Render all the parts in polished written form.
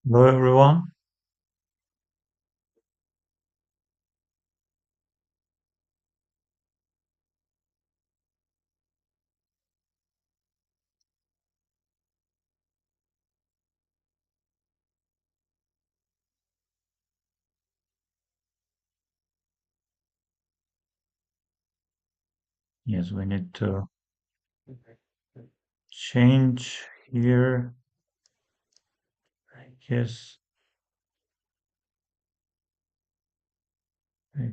Hello everyone. Yes, we need to change here. Yes, right.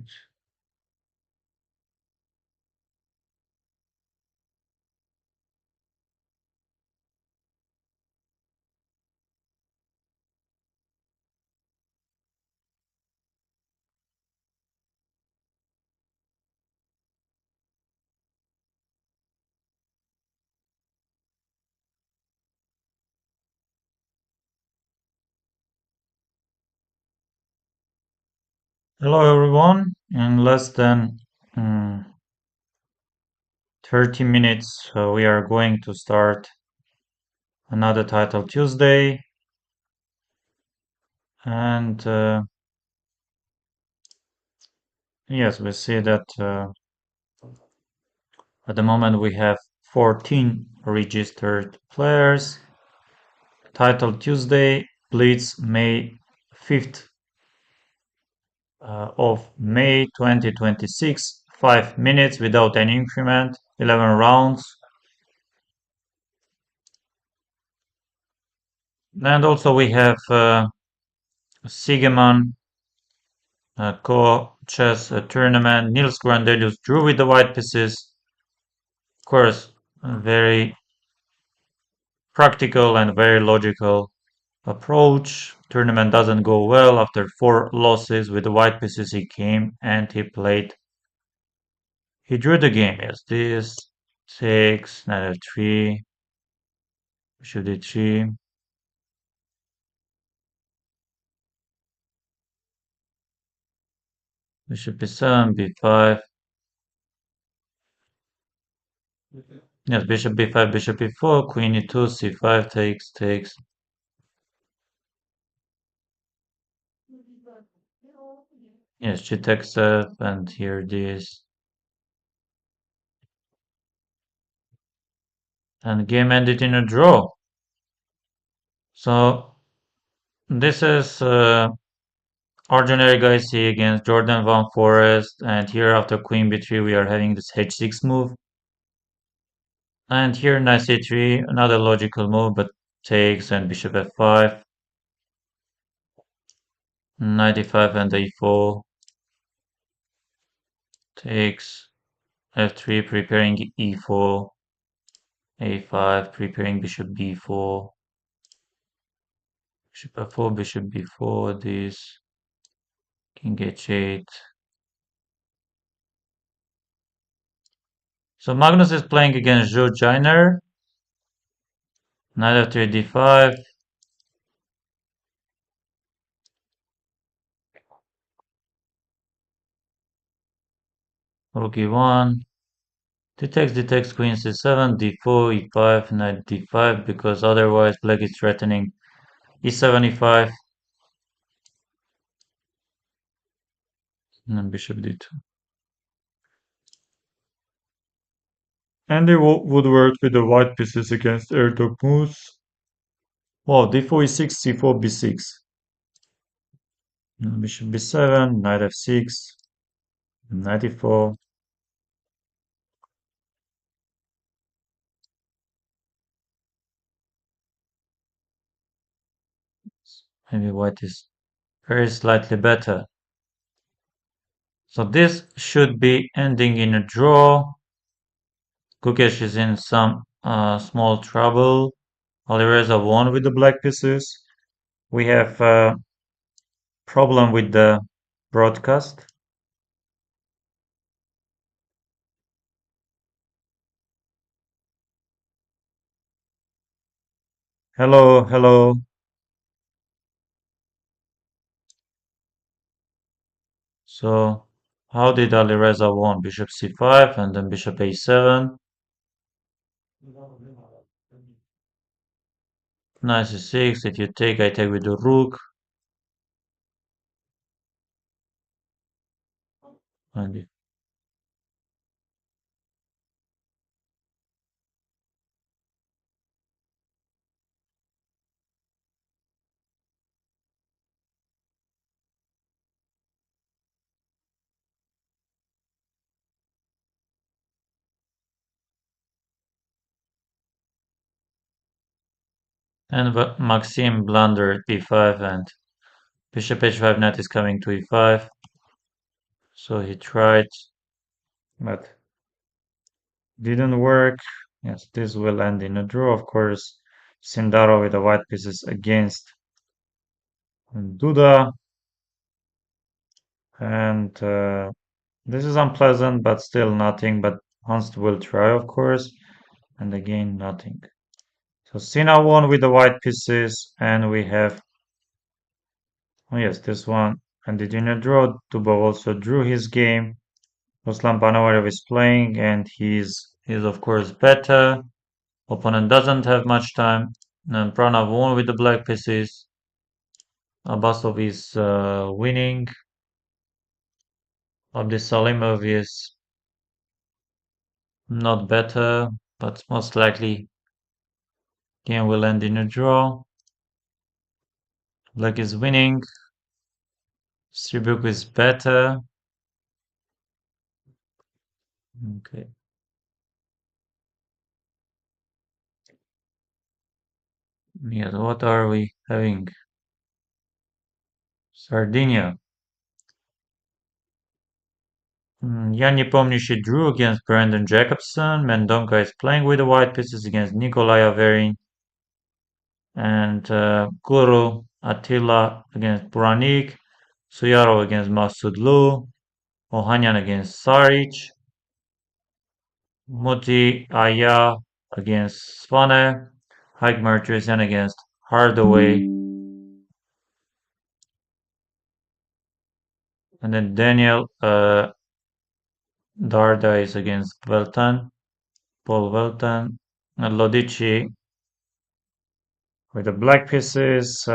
Hello everyone. In less than mm, 30 minutes, we are going to start another title Tuesday. And yes, we see that at the moment we have 14 registered players. Title Tuesday, Blitz May 5th of May 2026, 5 minutes without any increment, 11 rounds. And also we have Sigeman Co-Chess Tournament. Niels Grandelius drew with the white pieces. Of course, a very practical and very logical approach. Tournament doesn't go well after 4 losses with the white pieces he came and he played. He drew the game. Yes, this 6, knight f3, bishop d3. Bishop b7, b5. Yes, bishop b5, bishop b4, queen e2, c5, takes. Yes, she takes f, and here this. And game ended in a draw. So this is Arjun Erigaisi against Jordan Van Forest. And here after queen b3, we are having this h6 move. And here knight c3, another logical move, but takes, and bishop f5. Knight e5 and e4. Takes, f3 preparing e4. a5 preparing bishop b4. Bishop f4, bishop b4, this, king h8. So Magnus is playing against Joe Joyner. Knight f3 d5. Rook e1. D takes, queen c7, d4, e5, knight d5, because otherwise black is threatening e7, e5, and then bishop d2. And they would work with the white pieces against Erdog moves. Wow, d4 e6, c4 b6. Bishop b7, knight f6, knight e4. Maybe white is very slightly better. So this should be ending in a draw. Gukesh is in some small trouble. Alireza won with the black pieces. We have a problem with the broadcast. Hello, hello. So how did Alireza won? Bishop c5 and then bishop a7. Knight c6. If you take, I take with the rook. And Maxim blundered b5 and bishop h5 knight is coming to e5. So he tried, but didn't work. Yes, this will end in a draw, of course. Sindaro with the white pieces against Duda. And this is unpleasant, but still nothing. But Hans will try, of course. And again, nothing. So Sina won with the white pieces, and we have, oh yes, this one. And the dinner draw. Duba also drew his game. Ruslan Panavarov is playing, and he's of course better. Opponent doesn't have much time. And Pranav won with the black pieces. Abbasov is winning. Abdisalimov is not better, but most likely game will end in a draw. Black is winning. Sribuk is better. Okay. Yes, what are we having? Sardinia. Yanni Pomnishi drew against Brandon Jacobson. Mendonca is playing with the white pieces against Nikolai Averin. And Guru Attila against Buranik. Suyarov against Masudlu. Ohanyan against Saric. Muti Aya against Svane. Haig Martirosyan against Hardaway. And then Daniel Darda is against Veltan. Paul Veltan. And Lodici with the black pieces.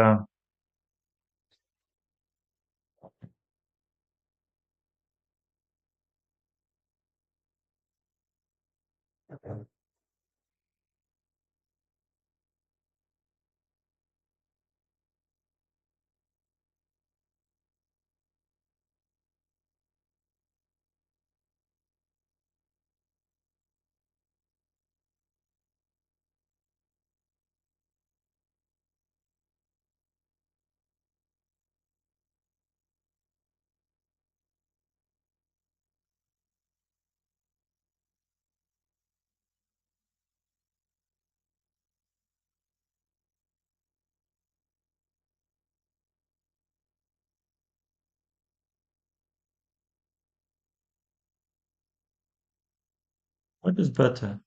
What is better?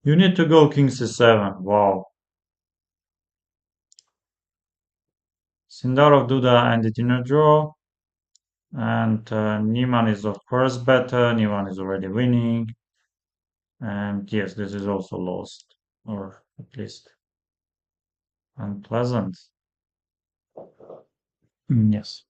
You need to go King C7. Wow. Sindarov Duda ended in a draw. And Niemann is of course better. Niemann is already winning. And yes, this is also lost. Or at least unpleasant. Yes.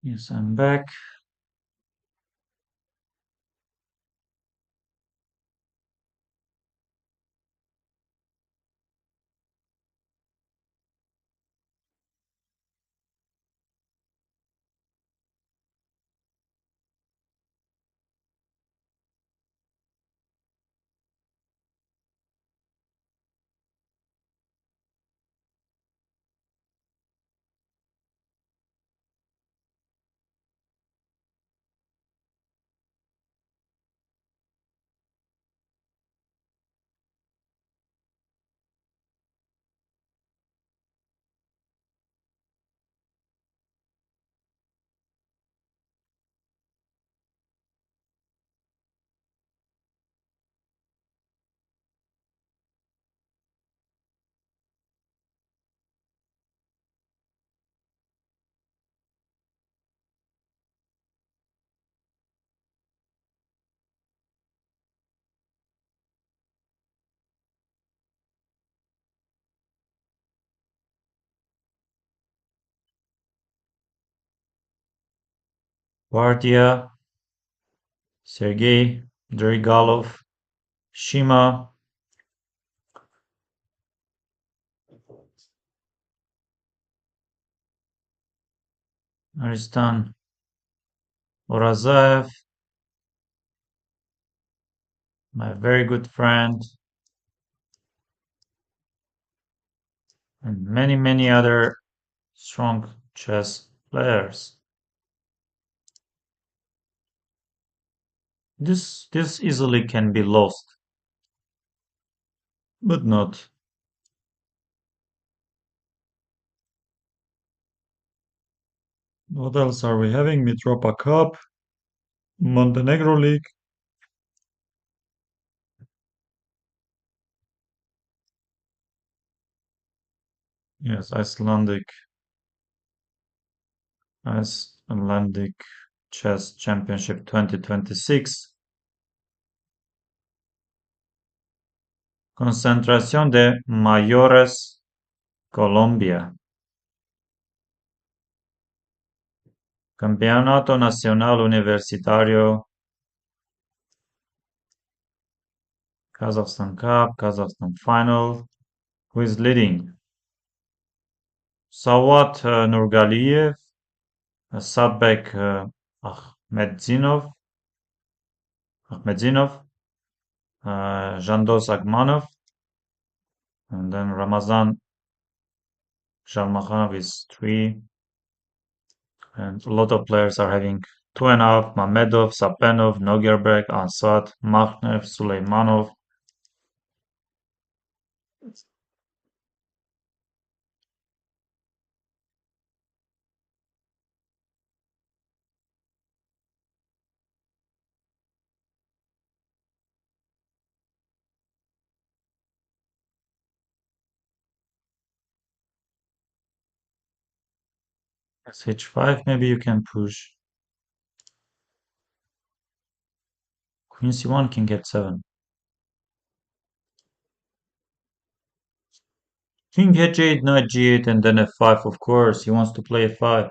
Yes, I'm back. Bardia, Sergei, Derigalov, Shima, Aristan, Orazaev, my very good friend, and many, many other strong chess players. This easily can be lost, but not. What else are we having? Mitropa Cup, Montenegro League. Yes, Icelandic Chess Championship 2026. Concentración de Mayores, Colombia. Campeonato Nacional Universitario, Kazakhstan Cup, Kazakhstan Final. Who is leading? Sawat Nurgaliyev, Sadbek Ahmedzinov, Ahmedzinov, Jandos Agmanov, and then Ramazan Shalmakhanov is three. And a lot of players are having two and a half. Mamedov, Sapenov, Nogerberg, Ansat, Makhnev, Suleimanov. H5, maybe you can push. Queen C1, King H7. King H8, Knight G8, and then F5, of course. He wants to play F5.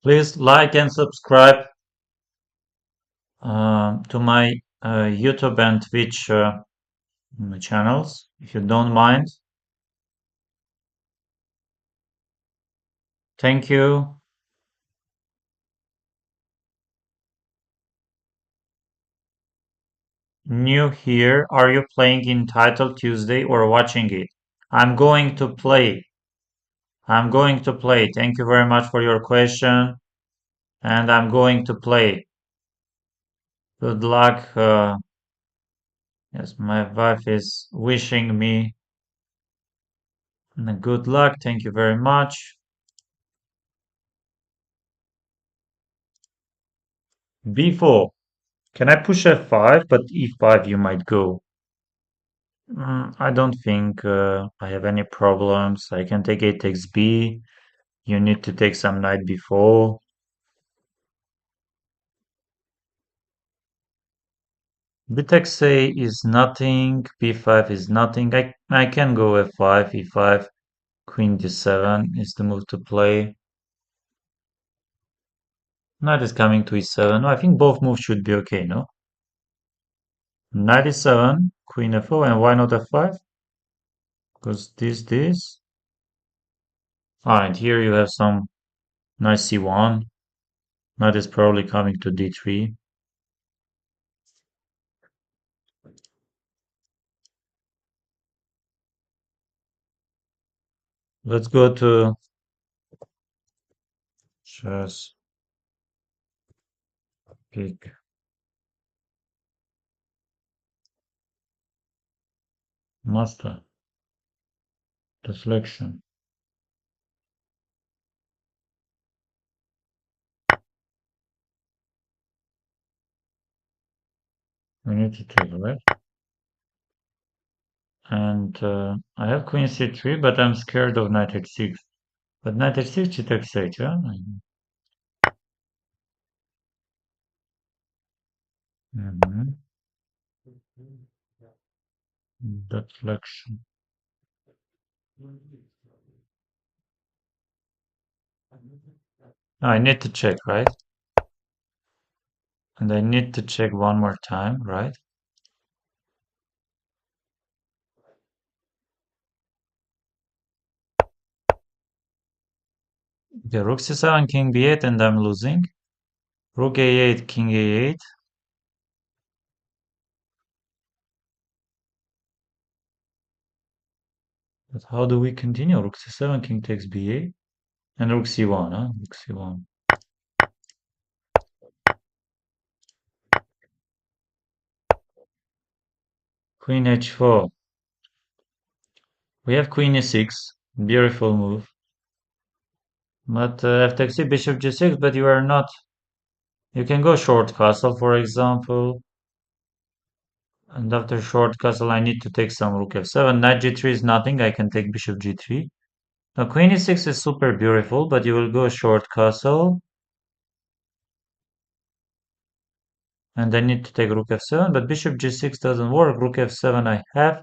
Please like and subscribe to my YouTube and Twitch channels, if you don't mind. Thank you. New here. Are you playing in Title Tuesday or watching it? I'm going to play. I'm going to play. Thank you very much for your question. And I'm going to play. Good luck. Yes, my wife is wishing me good luck. Thank you very much. B4. Can I push F5? But E5 you might go. I don't think I have any problems. I can take A takes B. You need to take some knight before. B takes A is nothing. B5 is nothing. I can go F5, E5, Queen D7 is the move to play. Knight is coming to E7. No, I think both moves should be okay, no? Knight E7, Queen F4, and why not F5? Because this. Ah, and here you have some nice C1. Knight is probably coming to D3. Let's go to chess pick master deflection. We need to take red. And I have queen c3, but I'm scared of knight h6. But knight h6, it takes h8, yeah? Mhm. Deflection. I need to check, right? And I need to check one more time, right? Okay, rook c7, king b8, and I'm losing. Rook a8, king a8. But how do we continue? Rook c7, king takes b8, and rook c1, huh? Rook c1. Queen h4. We have queen e6. Beautiful move. But f takes c, bishop g6, but you are not. You can go short castle, for example. And after short castle, I need to take some rook f7. Knight g3 is nothing. I can take bishop g3. Now queen e6 is super beautiful, but you will go short castle. And I need to take rook f7, but bishop g6 doesn't work. Rook f7 I have.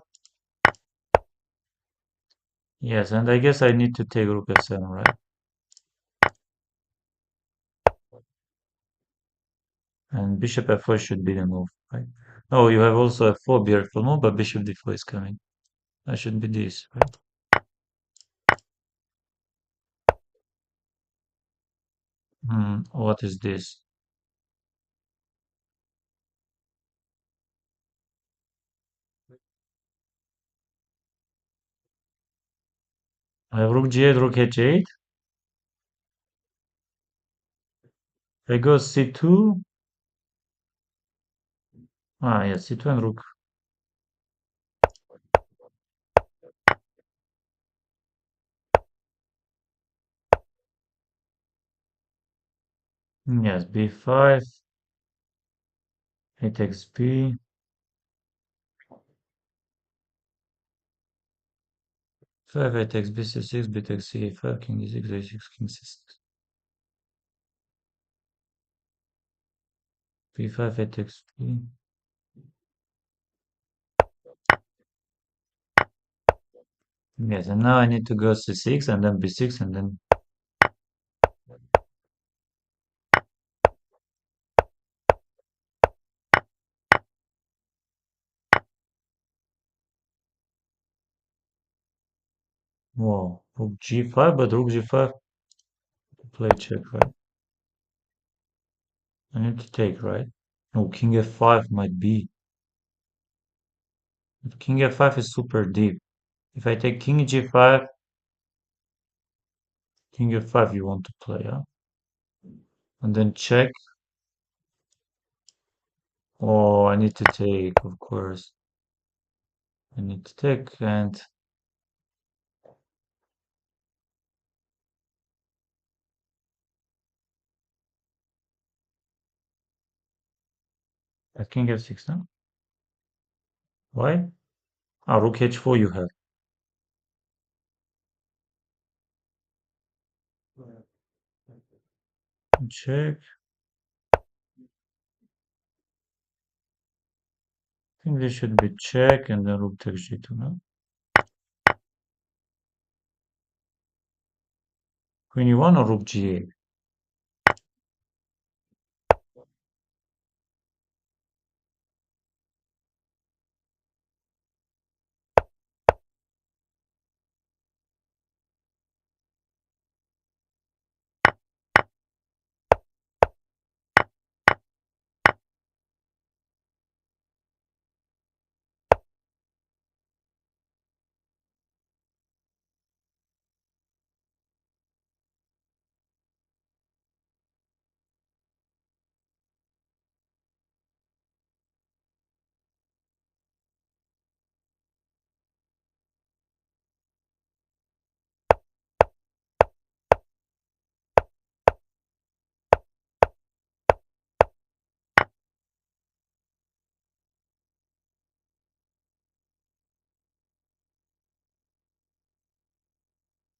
Yes, and I guess I need to take rook f7, right? And bishop f4 should be the move, right? Oh, you have also f4, beautiful move, but bishop d4 is coming. That should be this, right? What is this? I have rook g8, rook h8. I go c2. Ah, yes, c2 and rook. Yes, b5. He takes b. 5, I takes b c6, b takes c5, king e6, a6, king c6. b5, I takes b. Yes, and now I need to go c6 and then b6 and then. Whoa, rook g5, but rook g5 play check, right? I need to take, right? No, king f5 might be. But king f5 is super deep. If I take king g5, king f5 you want to play, huh? And then check. Oh, I need to take, of course. I need to take, and king f6 now. Why? Ah, rook h4 you have. Check. I think this should be check, and then rook takes g2 now. Queen e1 or rook g8?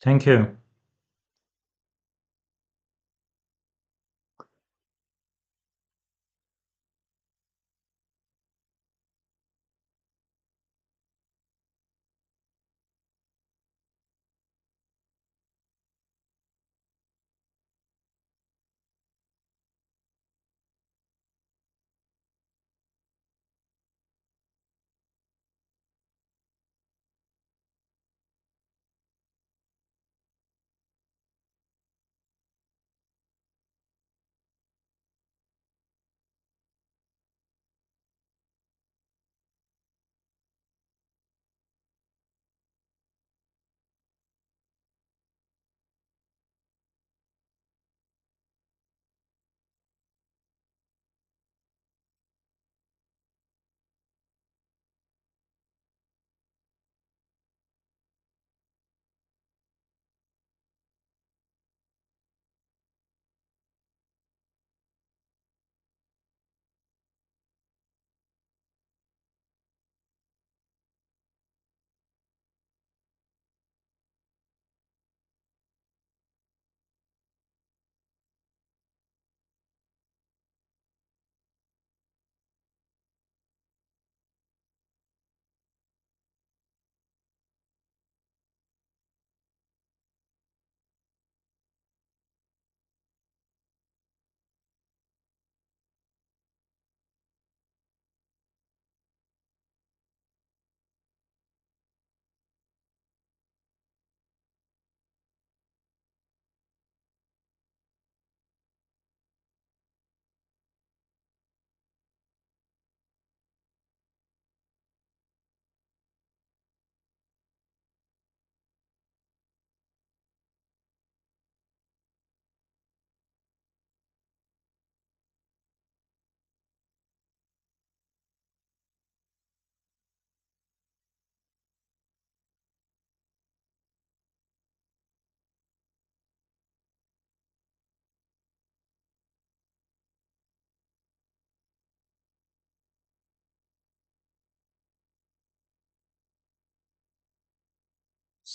Thank you.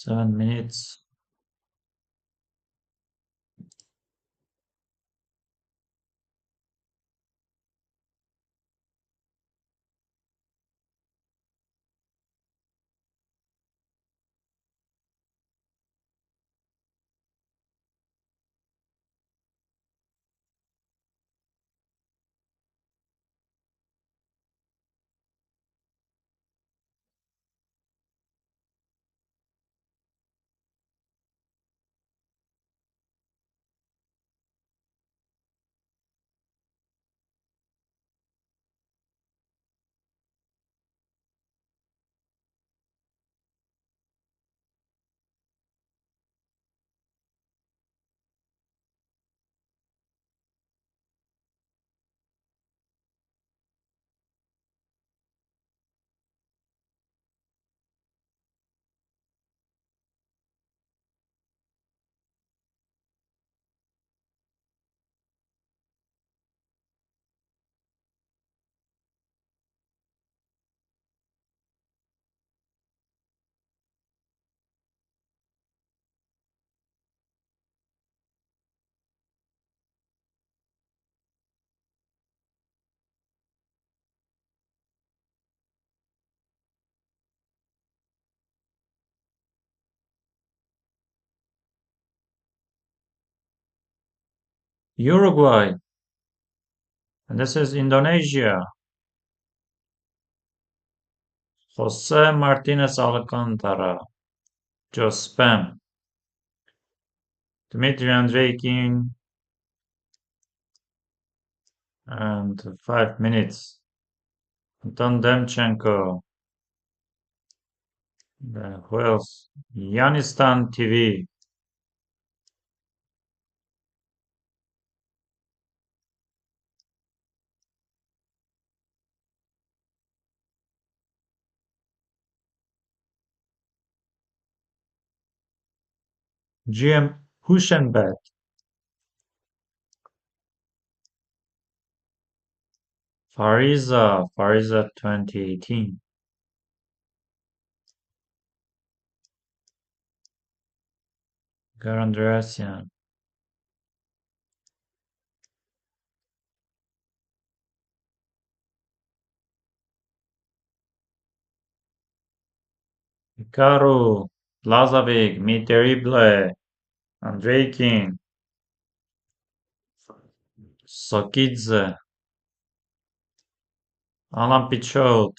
7 minutes. Uruguay. And this is Indonesia. Jose Martinez Alcantara. Just spam. Dmitry Andreikin. And 5 minutes. Anton Demchenko. Who else? Yanistan TV. GM Huschenbett. Fariza 2018. Garandressian. Hikaru. Lazovic. Mi Terrible. Andrei King. Sokidze. Alan Pichot.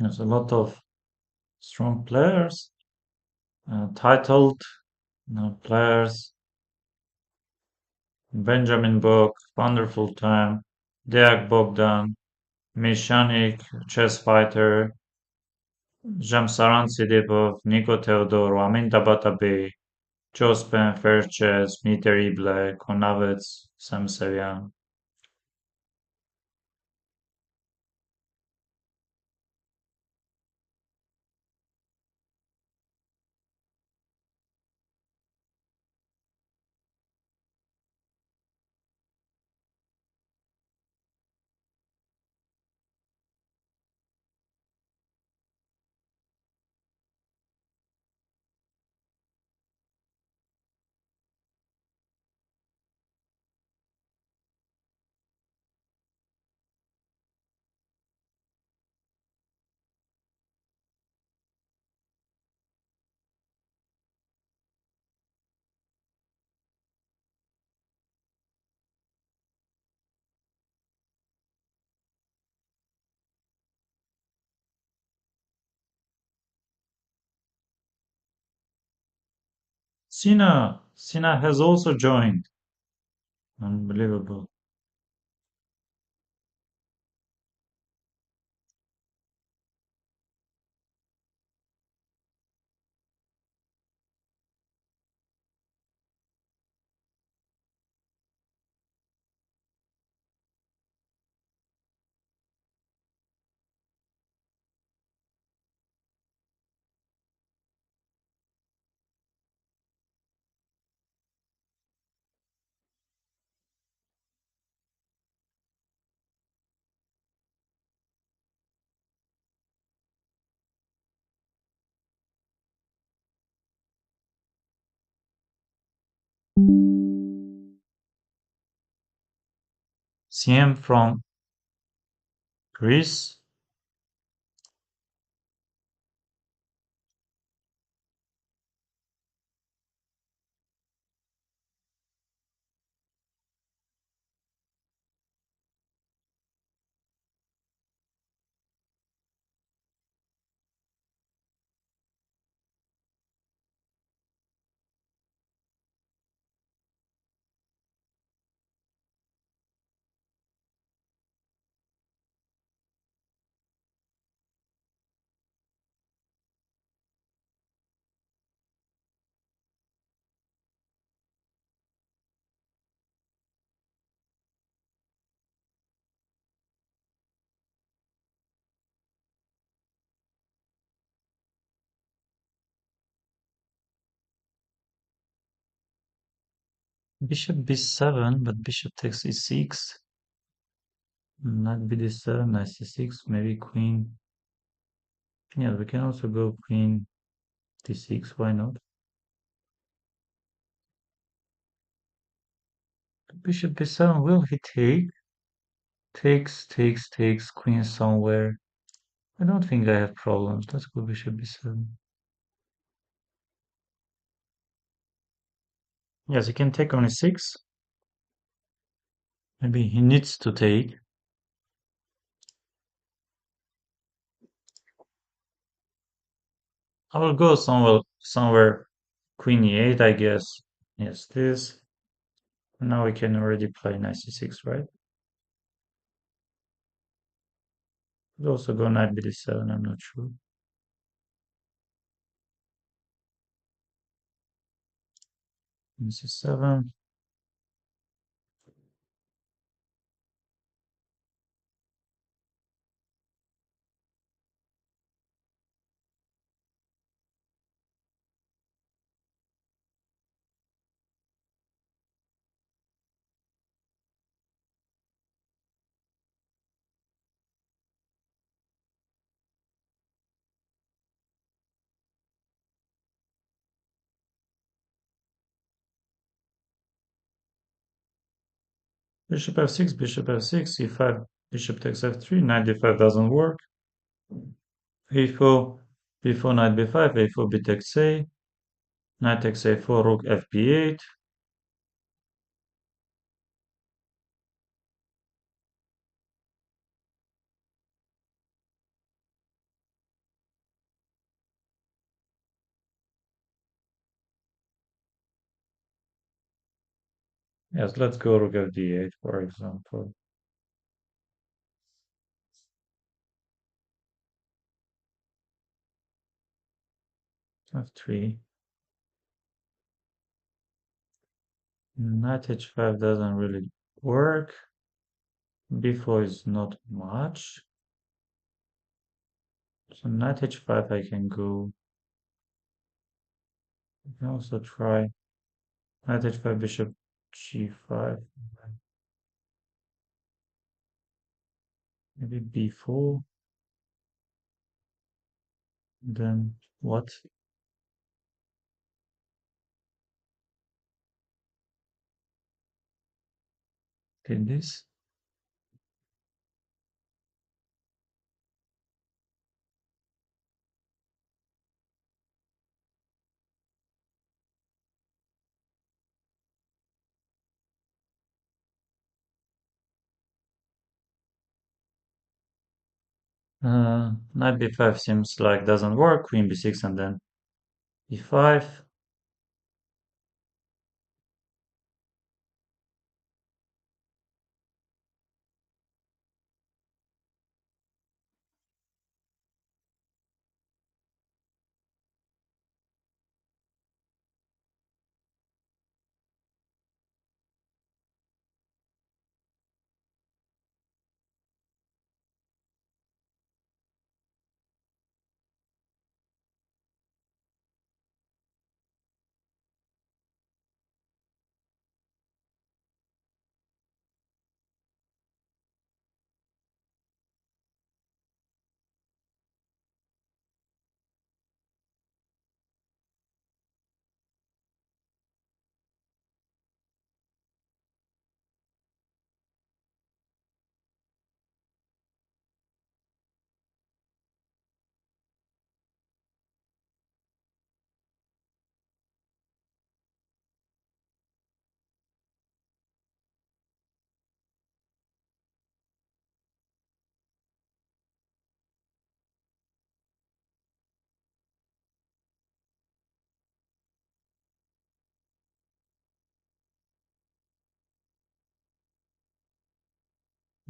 There's a lot of strong players. Titled players: Benjamin Book, Wonderful Time, Deak Bogdan, Mishanik, Chess Fighter, Jamsaran Sidipov, Nico Teodoro, Amin Tabatabai, Jospin, Fair Chess, Me Terrible, Konavets, Sam Sevian. Sina has also joined. Unbelievable. CM from Greece. Bishop b7, but bishop takes e6. Knight b7, knight c6, maybe queen. Yeah, we can also go queen d6, why not? Bishop b7, will he take? Takes, queen somewhere. I don't think I have problems. Let's go bishop b7. Yes, he can take on e6. Maybe he needs to take. I will go somewhere queen e8, I guess. Yes, this. Now we can already play knight c6, right? Could also go knight bd7, I'm not sure. Queen c7. Bishop f6, bishop f6, e5, bishop takes f3, knight d5 doesn't work. a4, b4, knight b5, a4, b takes a, knight takes a4, rook fb8. Yes, let's go rook of d8, for example. F3. Knight h5 doesn't really work. b4 is not much. So knight h5 I can go. I can also try knight h5, bishop g5. Maybe b4. Then what? Did this? Knight b5 seems like doesn't work. Queen b6 and then b5.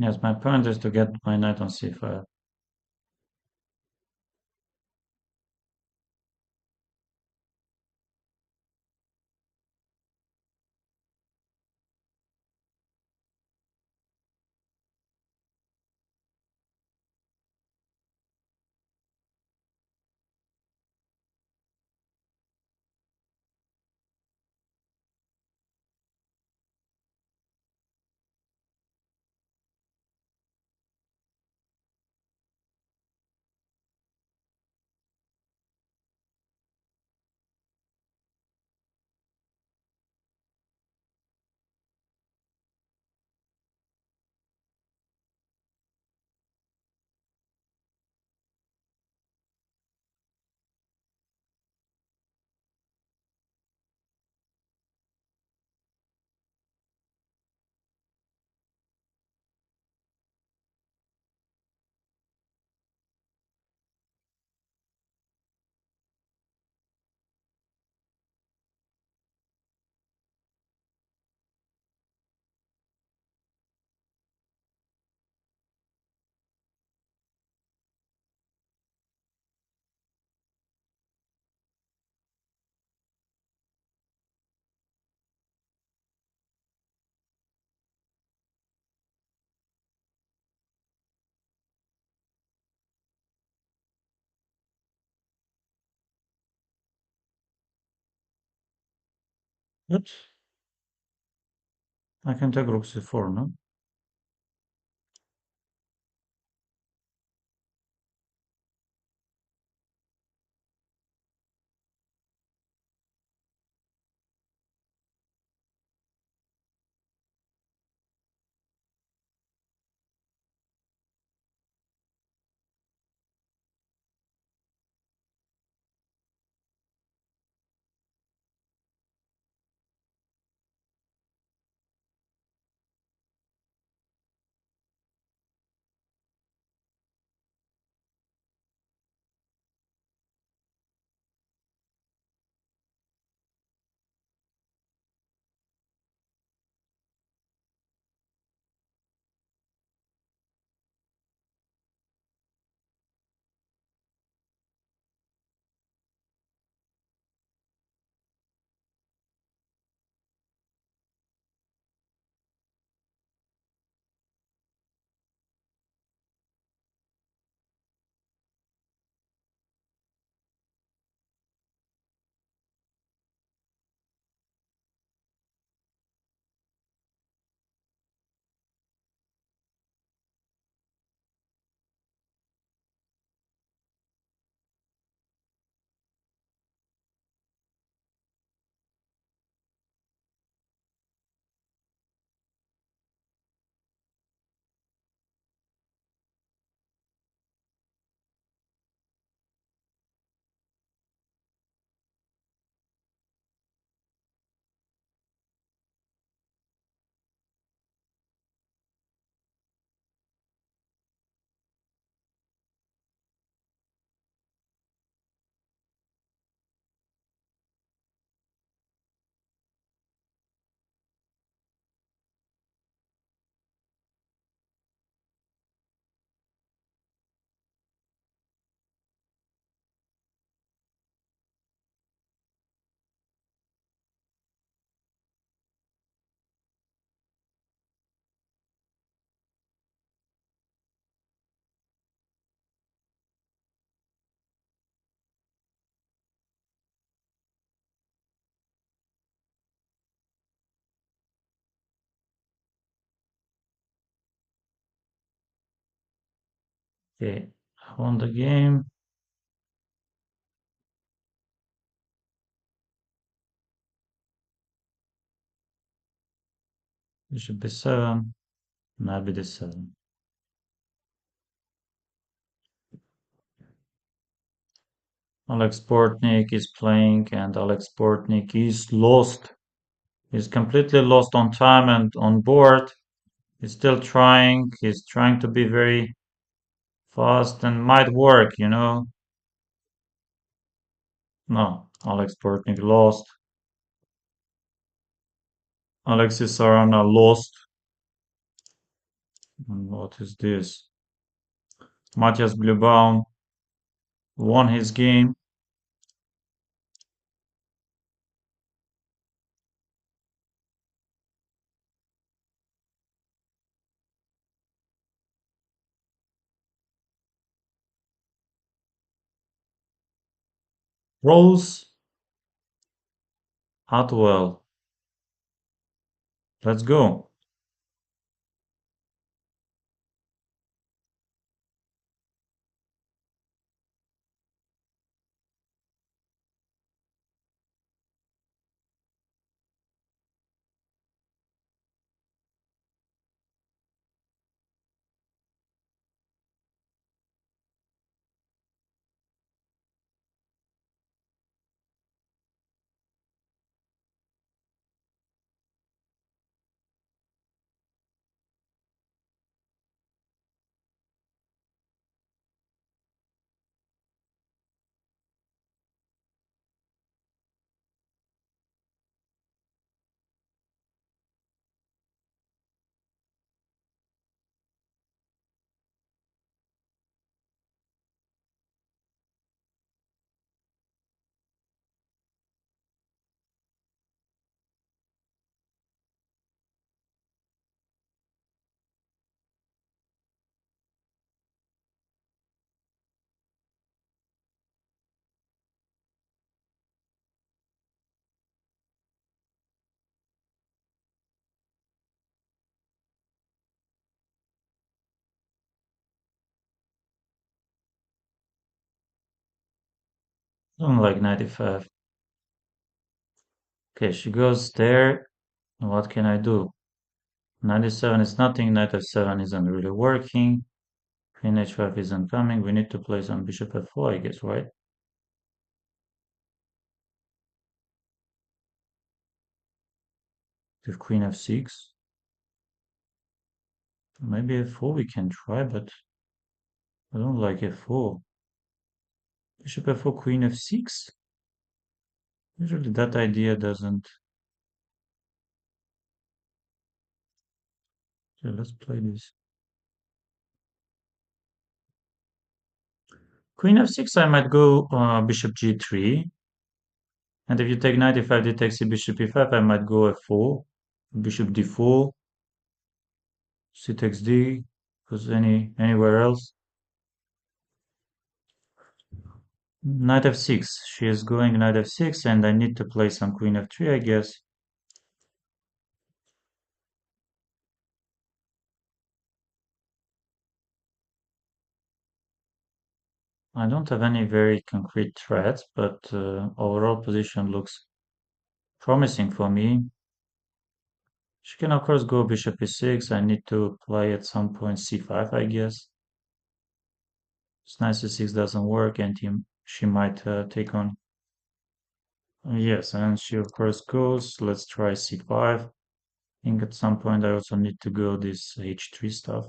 Yes, my point is to get my knight on c5. But I can take rook c4, no? Okay, I won the game. Bishop b7, knight b7. Alex Bortnik is playing, and Alex Bortnik is lost. He's completely lost on time and on board. He's still trying. He's trying to be very fast and might work. No, Alex Bortnik lost. Alexis Sarana lost. And what is this? Matthias Bluebaum won his game. Rose Hartwell. Let's go. Don't like 95. Okay, she goes there. What can I do? 97 is nothing. Knight f7 isn't really working. Queen h5 isn't coming. We need to play some bishop f4, I guess, right? With queen f6. Maybe f4 we can try, but I don't like f4. Bishop f4, queen f6? Usually that idea doesn't. So let's play this. Queen f6, I might go bishop g3. And if you take knight e5, d takes bishop e5, I might go f4, bishop d4, c takes d, because anywhere else. Knight f6. She is going knight f6, and I need to play some queen f3, I guess. I don't have any very concrete threats, but overall position looks promising for me. She can of course go bishop e6. I need to play at some point c5, I guess. Knight c6 doesn't work, and she might take on. Yes, and she of course goes. Let's try c5. I think at some point I also need to go this h3 stuff.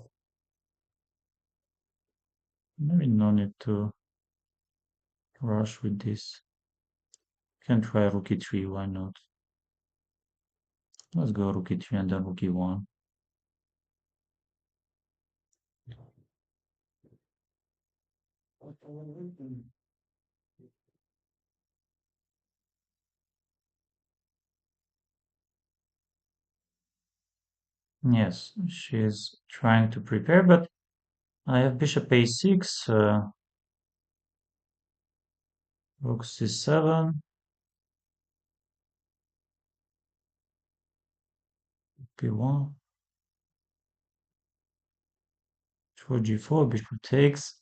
Maybe no need to rush with this. Can try rook e3, why not? Let's go rook e3 and then rook e1. Yes, she's trying to prepare, but I have bishop a6, rook c7, b1, 4 g4, bishop takes.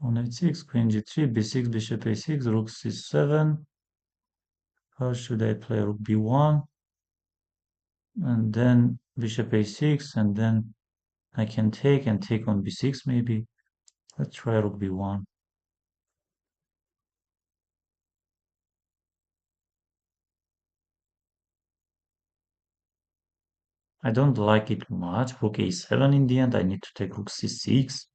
Pawn h6, queen g3, b6, bishop a6, rook c7. How should I play? Rook b1, and then bishop a6, and then I can take and take on b6 maybe. Let's try rook b1. I don't like it much. Rook a7 in the end. I need to take rook c6.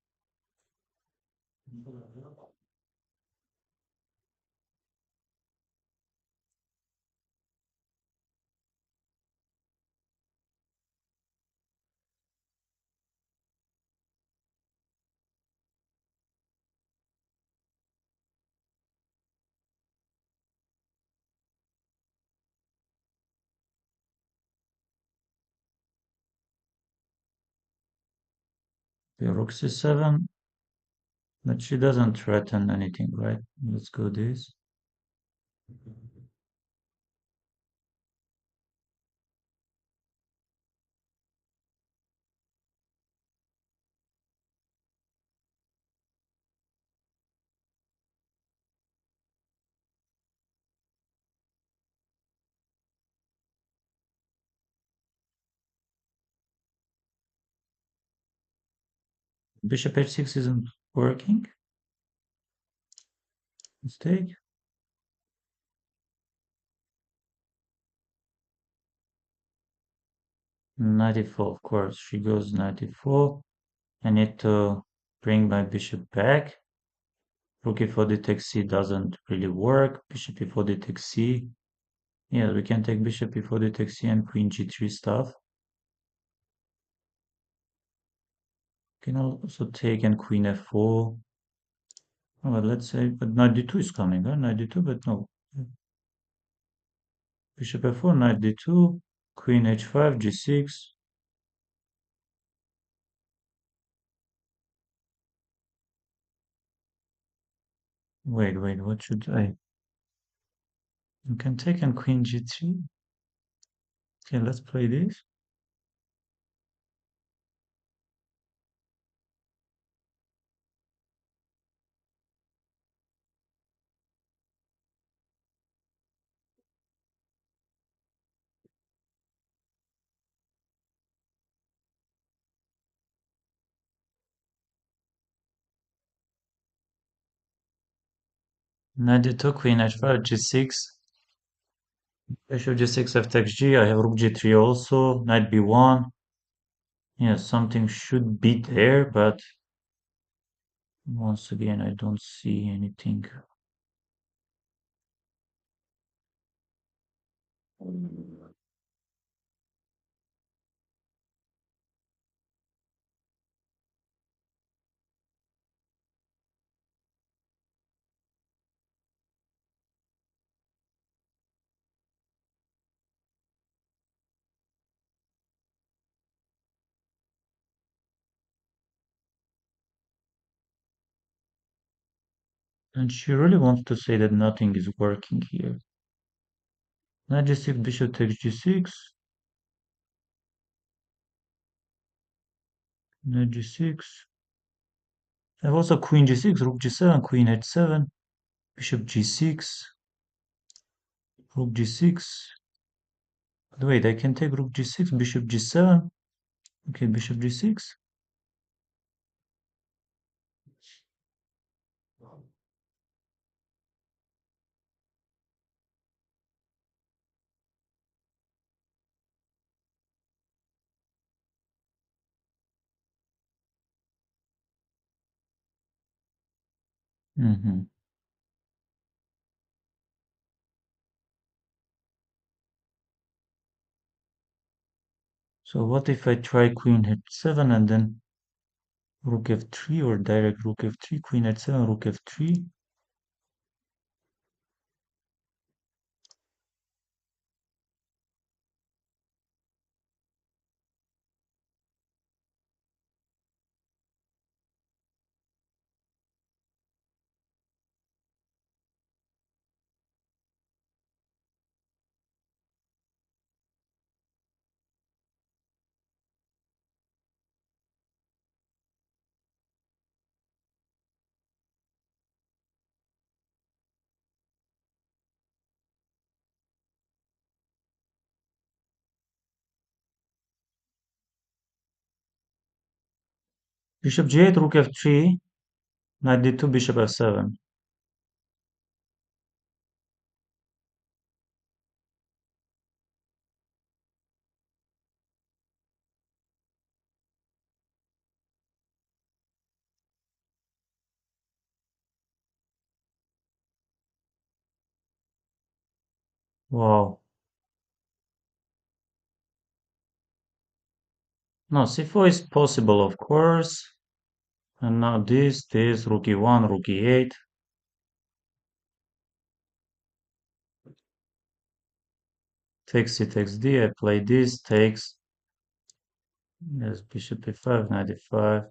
Okay, rook c7. But she doesn't threaten anything, right? Let's go this. Bishop h6 isn't working. Mistake. 94, of course. She goes 94. I need to bring my bishop back. Rook e4 d takes c doesn't really work. Bishop e4 d takes c. Yeah, we can take bishop e4 d takes c and queen g3 stuff. Can also take and queen f4. Oh, well, let's say, but knight d2 is coming, huh? Knight d2, but no. Bishop f4, knight d2, queen h5, g6. Wait, what should I? You can take and queen g3. Okay, let's play this. Knight d2, queen h5, g6. Bishop g6, f takes g. I have rook g3 also. Knight b1. Yeah, something should be there, but once again, I don't see anything. And she really wants to say that nothing is working here. Knight g6, bishop takes g6. Knight g6. I have also queen g6, rook g7, queen h7, bishop g6, rook g6. Wait, I can take rook g6, bishop g7. Okay, bishop g6. Mm-hmm. So what if I try queen h7 and then rook f3 or direct rook f3, queen h7, rook f3? Bishop g8, rook f3, knight d2, bishop f7. Wow. No, c4 is possible, of course. And now this, rook e1, rook e8. Takes c takes d, I play this, takes, yes, bishop e5, knight e5.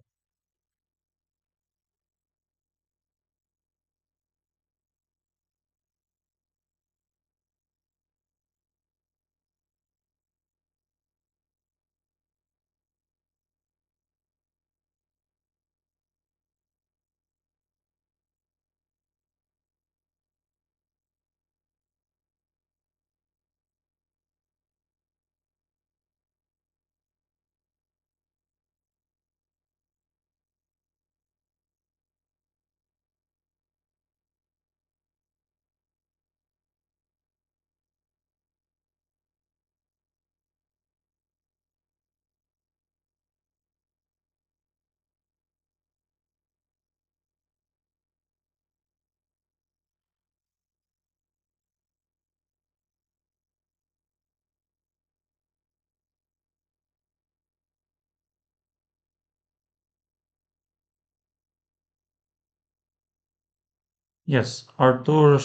Yes, Arthur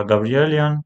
Gabrielian.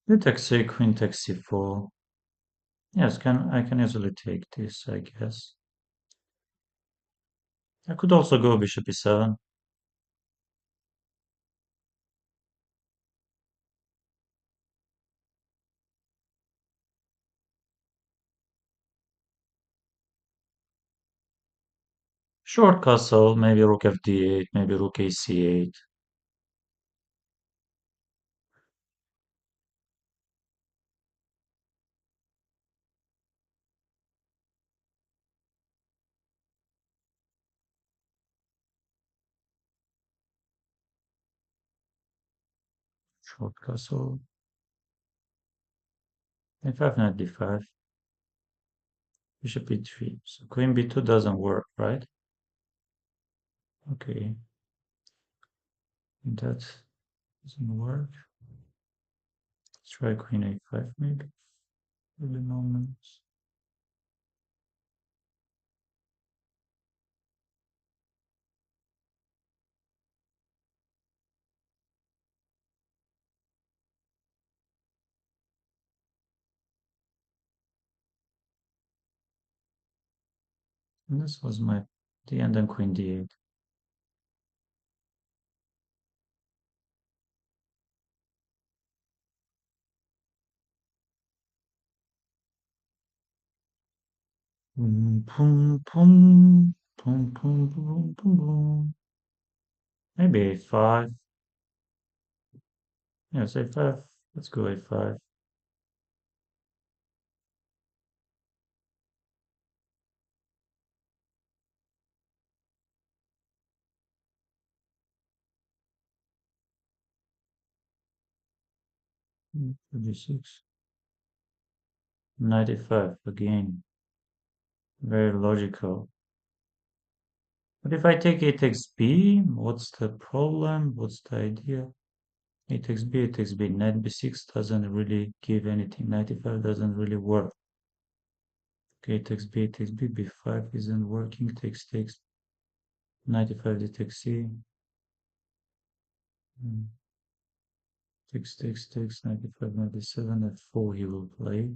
Queen takes c, queen takes c4. Yes, I can easily take this, I guess. I could also go bishop e7. Short castle, maybe rook f d8, maybe rook a c8. Short castle. a5, knight d5. Bishop e3. So queen b2 doesn't work, right? Okay, that doesn't work. Let's try queen a5 maybe for the moment. And this was my d, and then queen d8. Boom, boom, boom, boom, boom, boom, boom, boom. Maybe a5. Yes, a5. Let's go a5. G6. Knight a5 again. Very logical. But if I take a takes b, what's the problem? What's the idea? A takes b, knight b6 doesn't really give anything. Knight e5 doesn't really work. Okay, takes B, B5 isn't working, takes 95, d takes C. Mm, takes 95, 97, F4 he will play.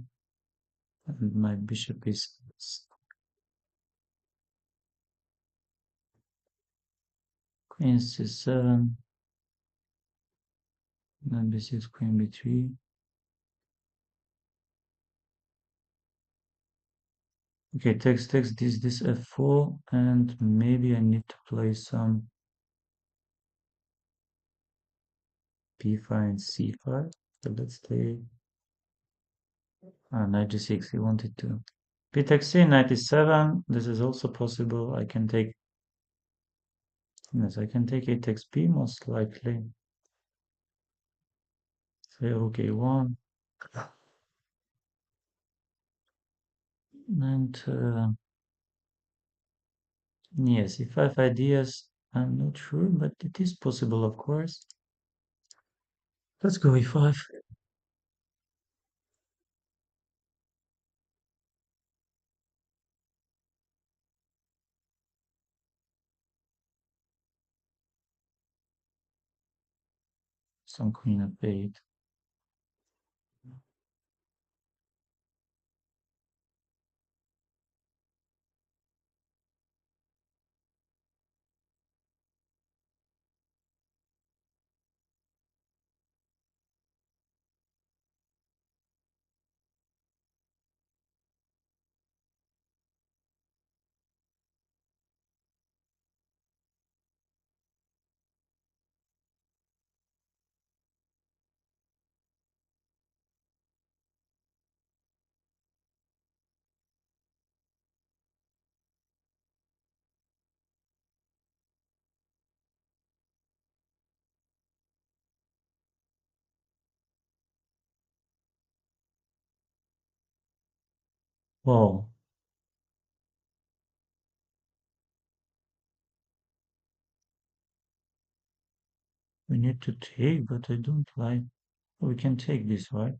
And my bishop is Queen C7, then B6, Queen B3. Okay, takes this F4, and maybe I need to play some B5 and C5. So let's play 96, he wanted to. B takes C, 97, this is also possible. I can take, yes, I can take A takes B most likely. Say rook A1. And yes, if I have ideas, I'm not sure, but it is possible, of course. Let's go E5. Some queen f8. Well, we need to take, but I don't like. We can take this, right?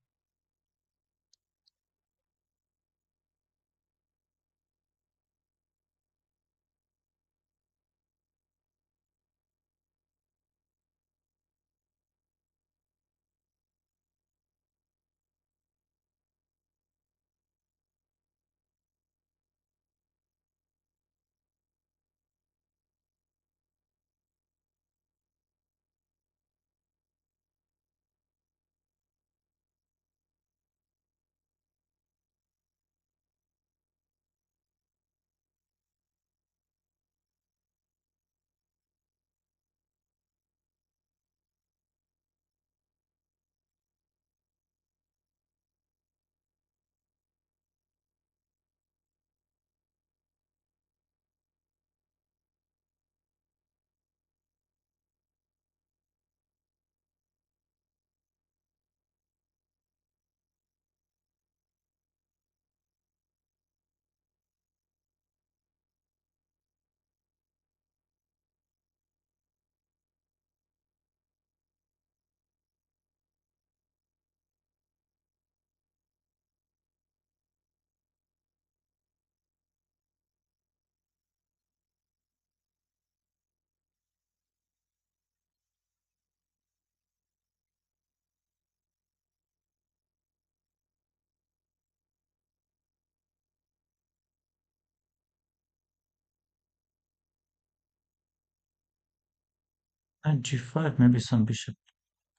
And G5, maybe some bishop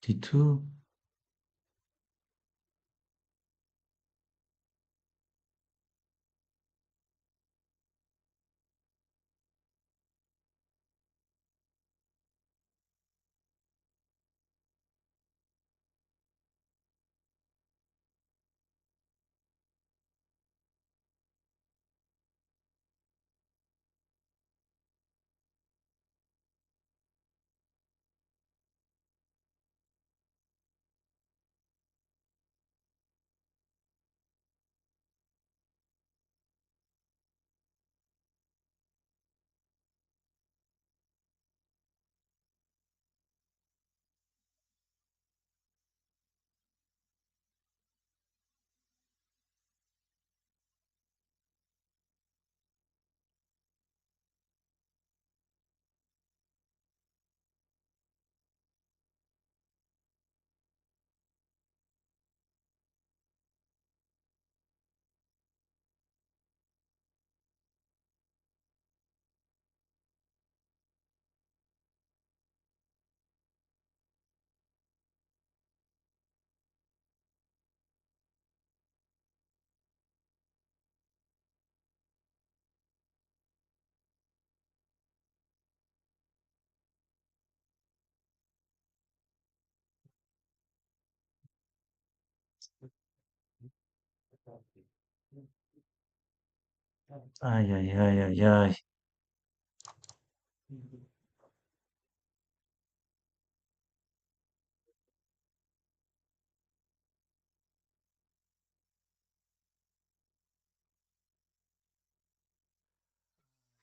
D2. Ay, ay, ay, ay, ay.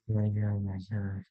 Ay, ay, ay, ay.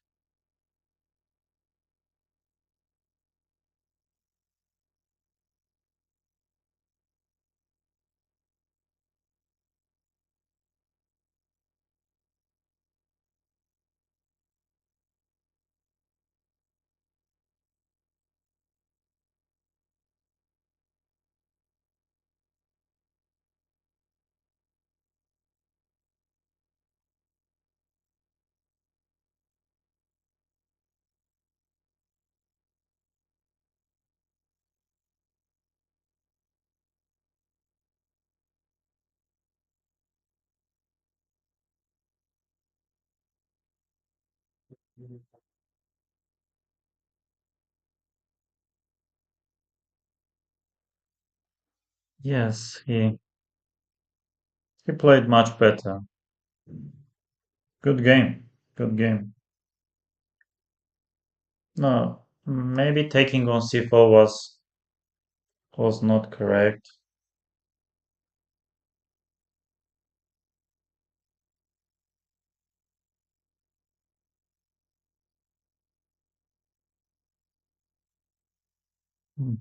Yes, he played much better. Good game. Good game. No, maybe taking on C4 was not correct. Hmm.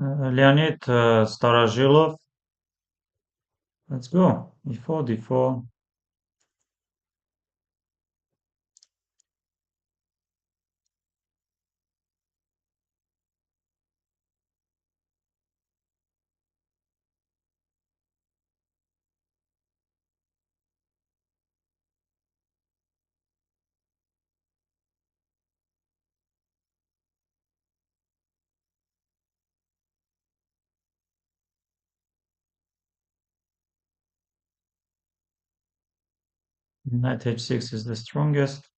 Leonid Starozhilov. Let's go. E4, D4. Knight H6 is the strongest.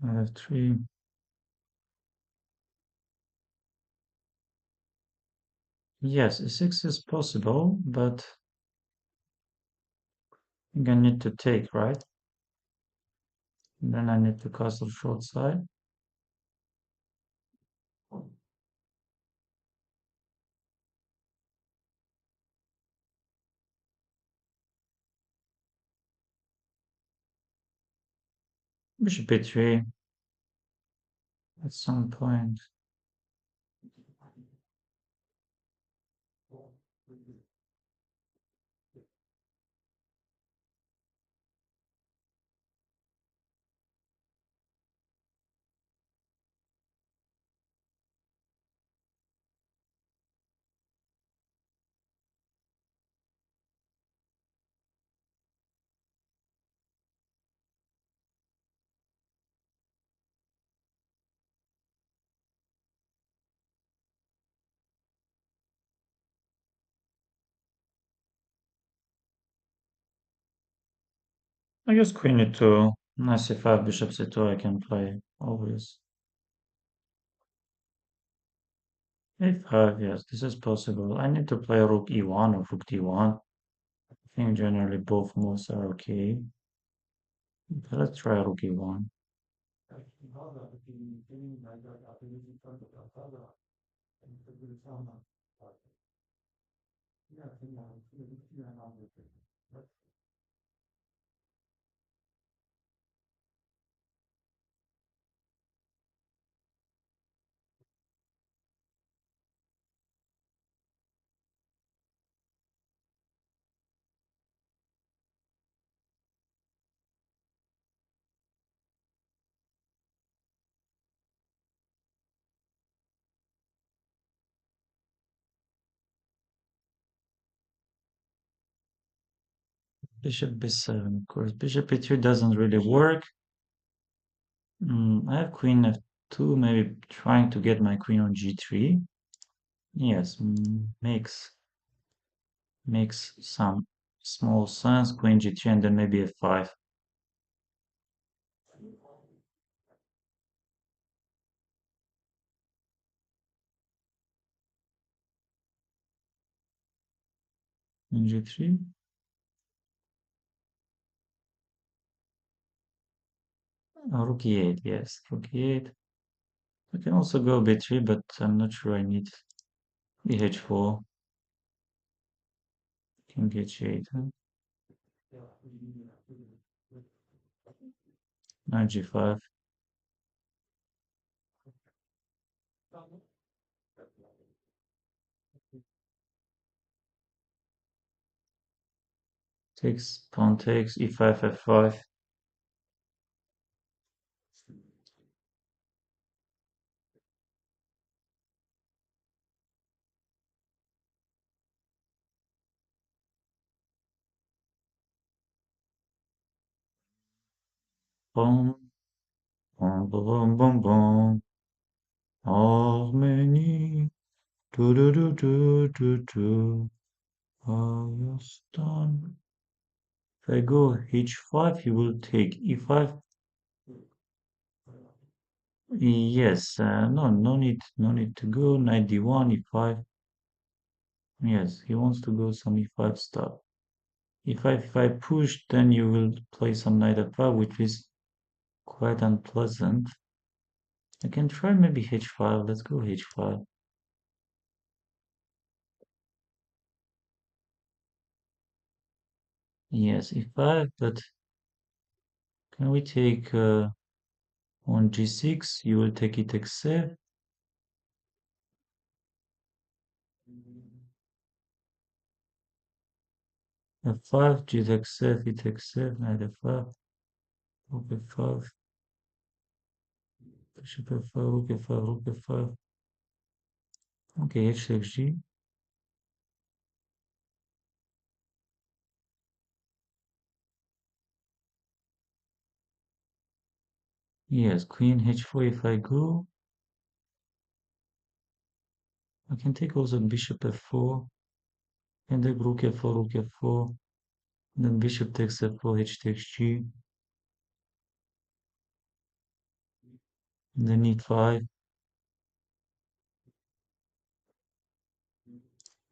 F3. Yes, E6 is possible, but I think I need to take, right? And then I need to castle short side. Bishop E3 at some point. I guess queen e2, knight c5, bishop c2 I can play always. a5, yes, this is possible. I need to play rook e1 or rook d1. I think generally both moves are okay. But let's try rook e1. Bishop b7, of course. Bishop e3 doesn't really work. I have queen f2, maybe trying to get my queen on g3. Yes, makes some small sense. Queen g3 and then maybe f5. Queen g3. Oh, rook e8, yes, rook e8. I can also go b3, but I'm not sure I need bh4, king h8, huh? Knight g5. Takes, pawn takes, e5, f5. Boom, boom, boom, boom, boom. Armenie, do do do do do do. Palestine. If I go h5, he will take e5. Yes, no need to go. Knight d1, e5. Yes, he wants to go some e5 stuff. If I push, then you will play some knight f5, which is quite unpleasant. I can try maybe h5. Let's go h5. Yes, e5, but can we take on g6? You will take it except f5, g takes f, e takes f, knight f5, rook f5, bishop f5, rook f5, rook f5. Okay, h takes g. Yes, queen h4 if I go. I can take also bishop f4, and then rook f4, rook f4. Then bishop takes f4, h takes g. And then e5.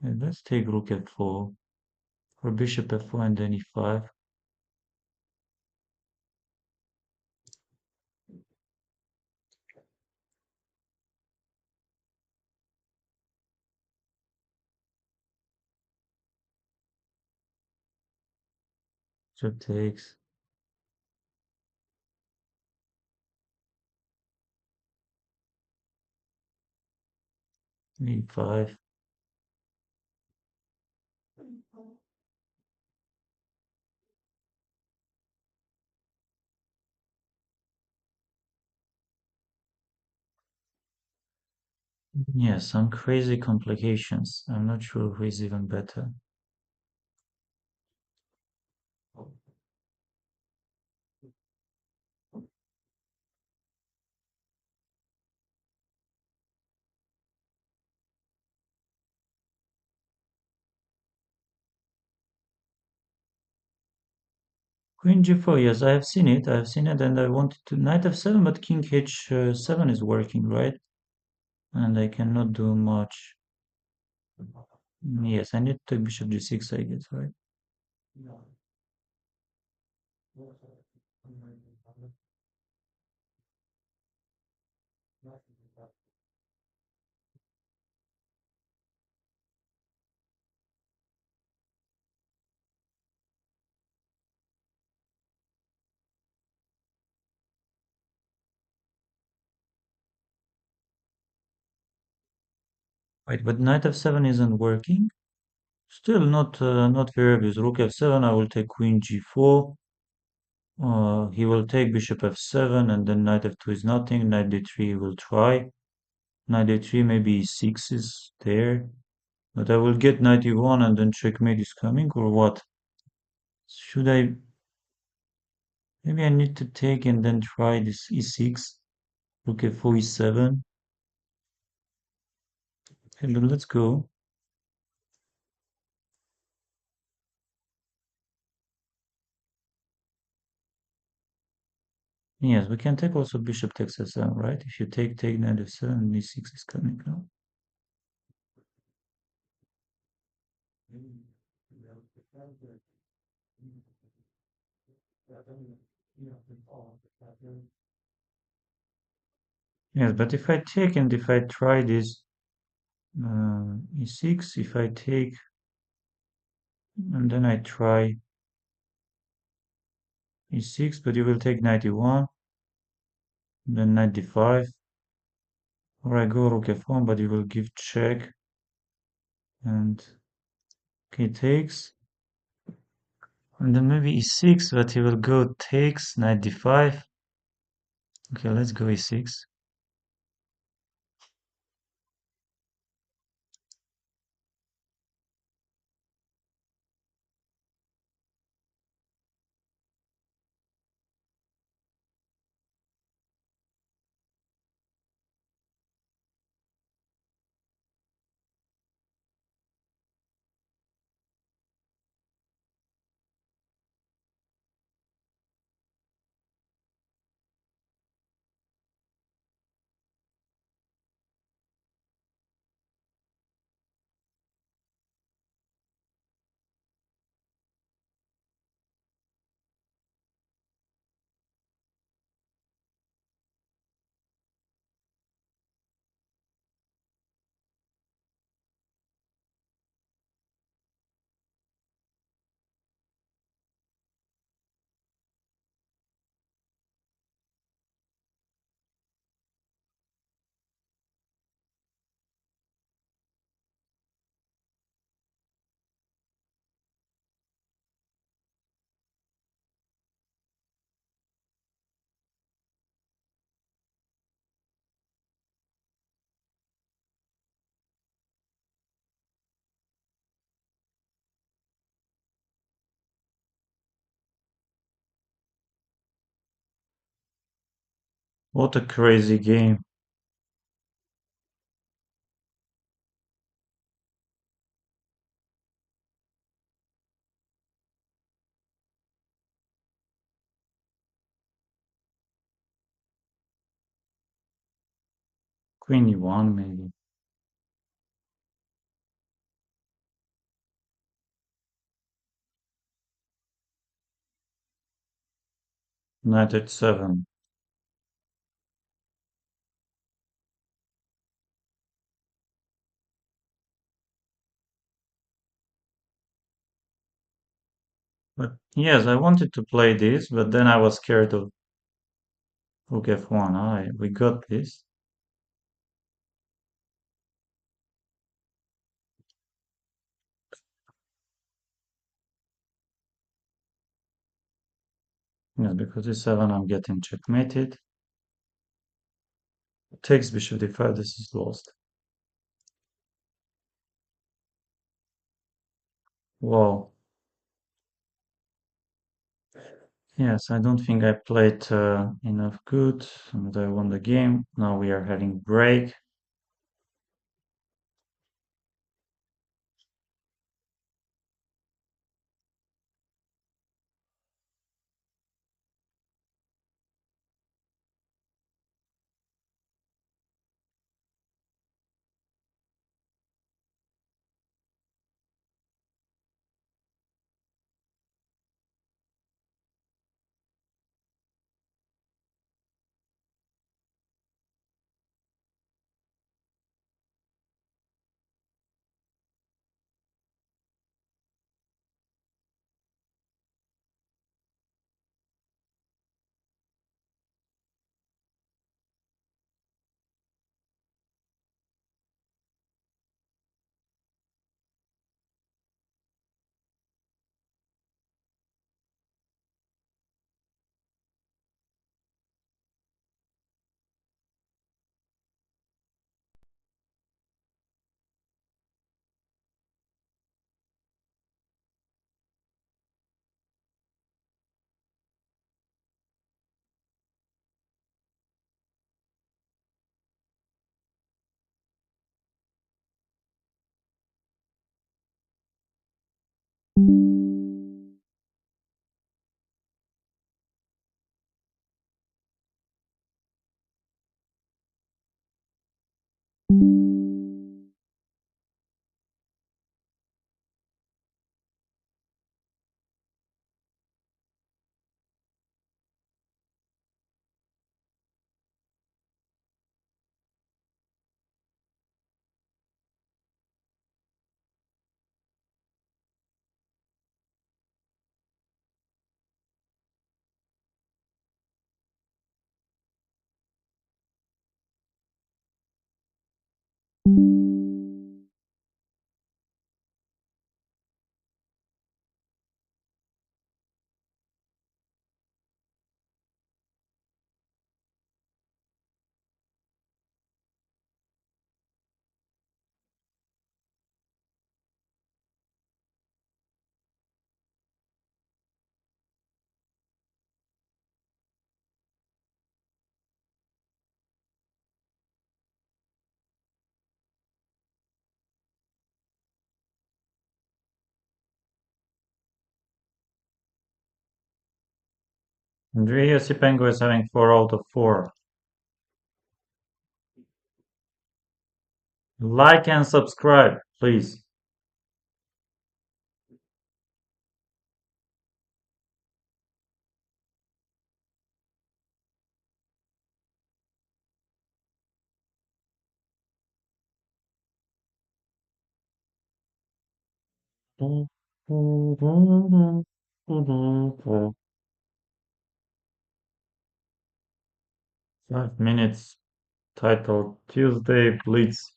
And let's take rook f4, or bishop f4 and then e5. Bishop takes e5. Yeah, some crazy complications. I'm not sure who is even better. Queen g4, yes, I have seen it. I have seen it, and I wanted to knight f7, but king h7 is working, right? And I cannot do much. Yes, I need to take bishop g6, I guess, right? Wait, but knight f7 isn't working. Still not very obvious. Rook f7. I will take queen g4. He will take bishop f7, and then knight f2 is nothing. Knight d3 he will try. Knight d3, maybe e6 is there. But I will get knight e1 and then checkmate is coming, or what? Should I? Maybe I need to take and then try this e6. Rook f4 e7. Hello, let's go. Yes, we can take also bishop takes f7, right? If you take knight f7, e6 is coming now. Yes, but if I take and if I try this e6, if I take and then I try e6, but you will take knight e1, then knight d5, or I go rook f1, but you will give check and he takes, and then maybe e6, but he will go takes knight d5. Okay, let's go e6. What a crazy game. Queen e1 maybe. Knight h7. But yes, I wanted to play this, but then I was scared of rook f1. We got this. Yes, because e7 I'm getting checkmated. Takes bishop d5, this is lost. Wow. Yes, I don't think I played enough good, and I won the game. Now we are having break. Andrea Sipenko is having 4 out of 4. Like and subscribe, please. Five minutes titled Tuesday Blitz.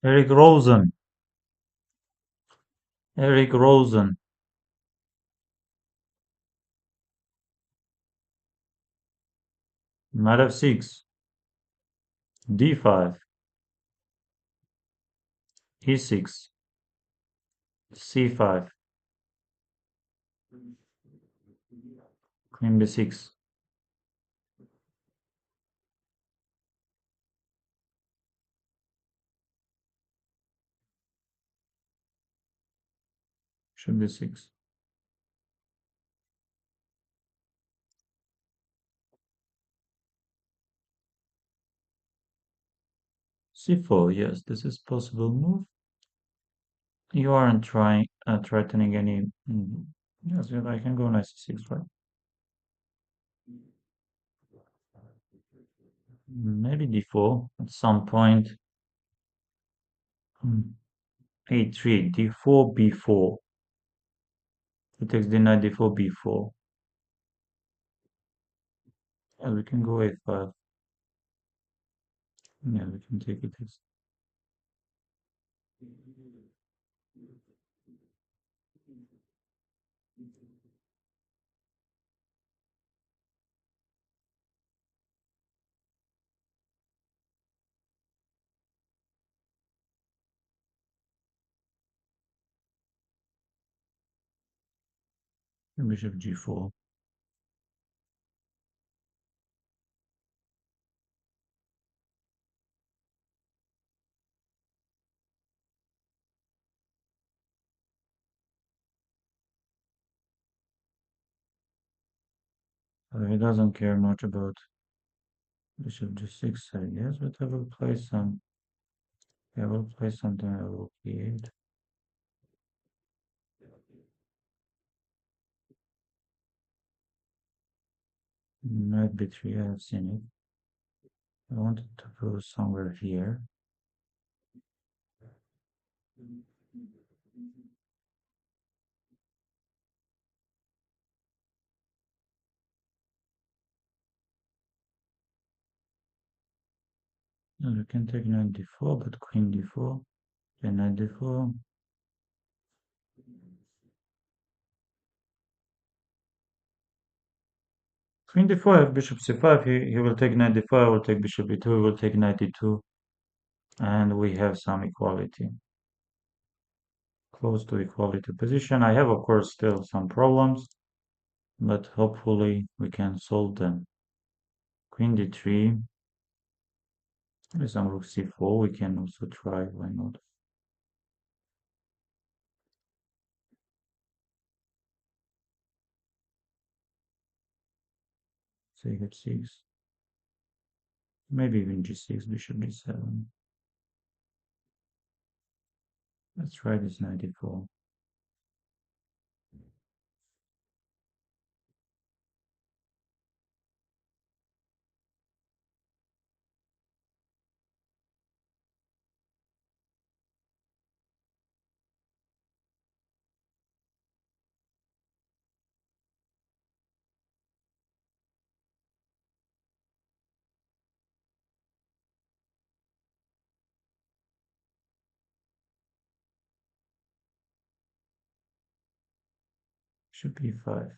Eric Rosen. Eric Rosen. Knight f6. d5. e6. c5. Queen b6. Should be 6. c4. Yes, this is possible move. You aren't trying threatening any. Yes, yeah, I can go knight c6, right? Maybe d4 at some point. a3, d4, b4. It takes the knight d4, b4. Yeah, we can go a5. Yeah, we can take it as. Bishop g4. He doesn't care much about bishop g6, I guess, but I will play some. I will play something. I will b8. Knight b3. I have seen it. I wanted to go somewhere here. And we can take knight d4, but queen d4. Then knight d4. Queen d4, bishop c5. He will take knight d4. I will take bishop e2. He will take knight e2. And we have some equality. Close to equality position. I have, of course, still some problems, but hopefully we can solve them. Queen d3. With some rook c4. We can also try. Why not? Say h6. Maybe even g6, bishop g7. Let's try this knight d4. Bishop e5.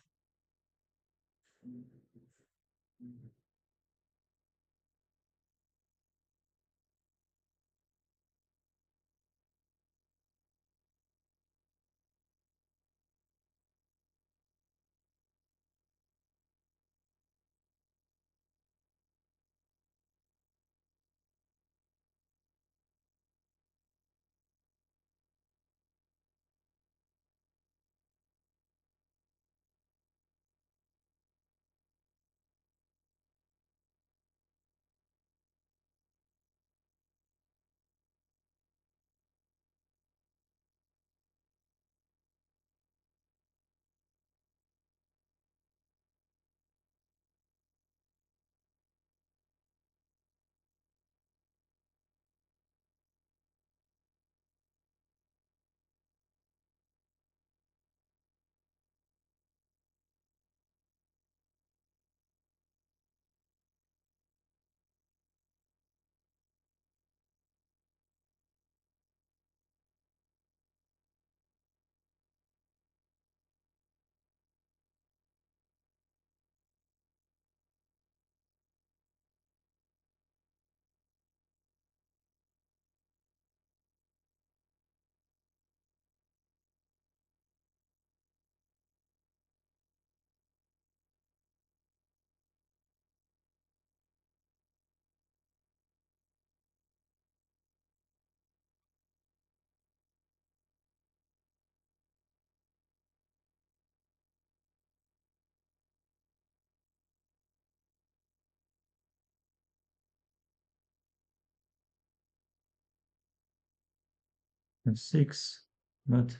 f6. But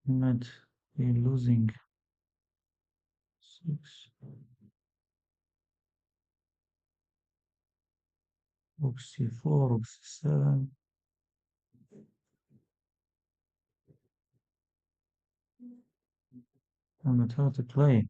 we might be losing 6. Rook c4, rook c7. I'm not how to play.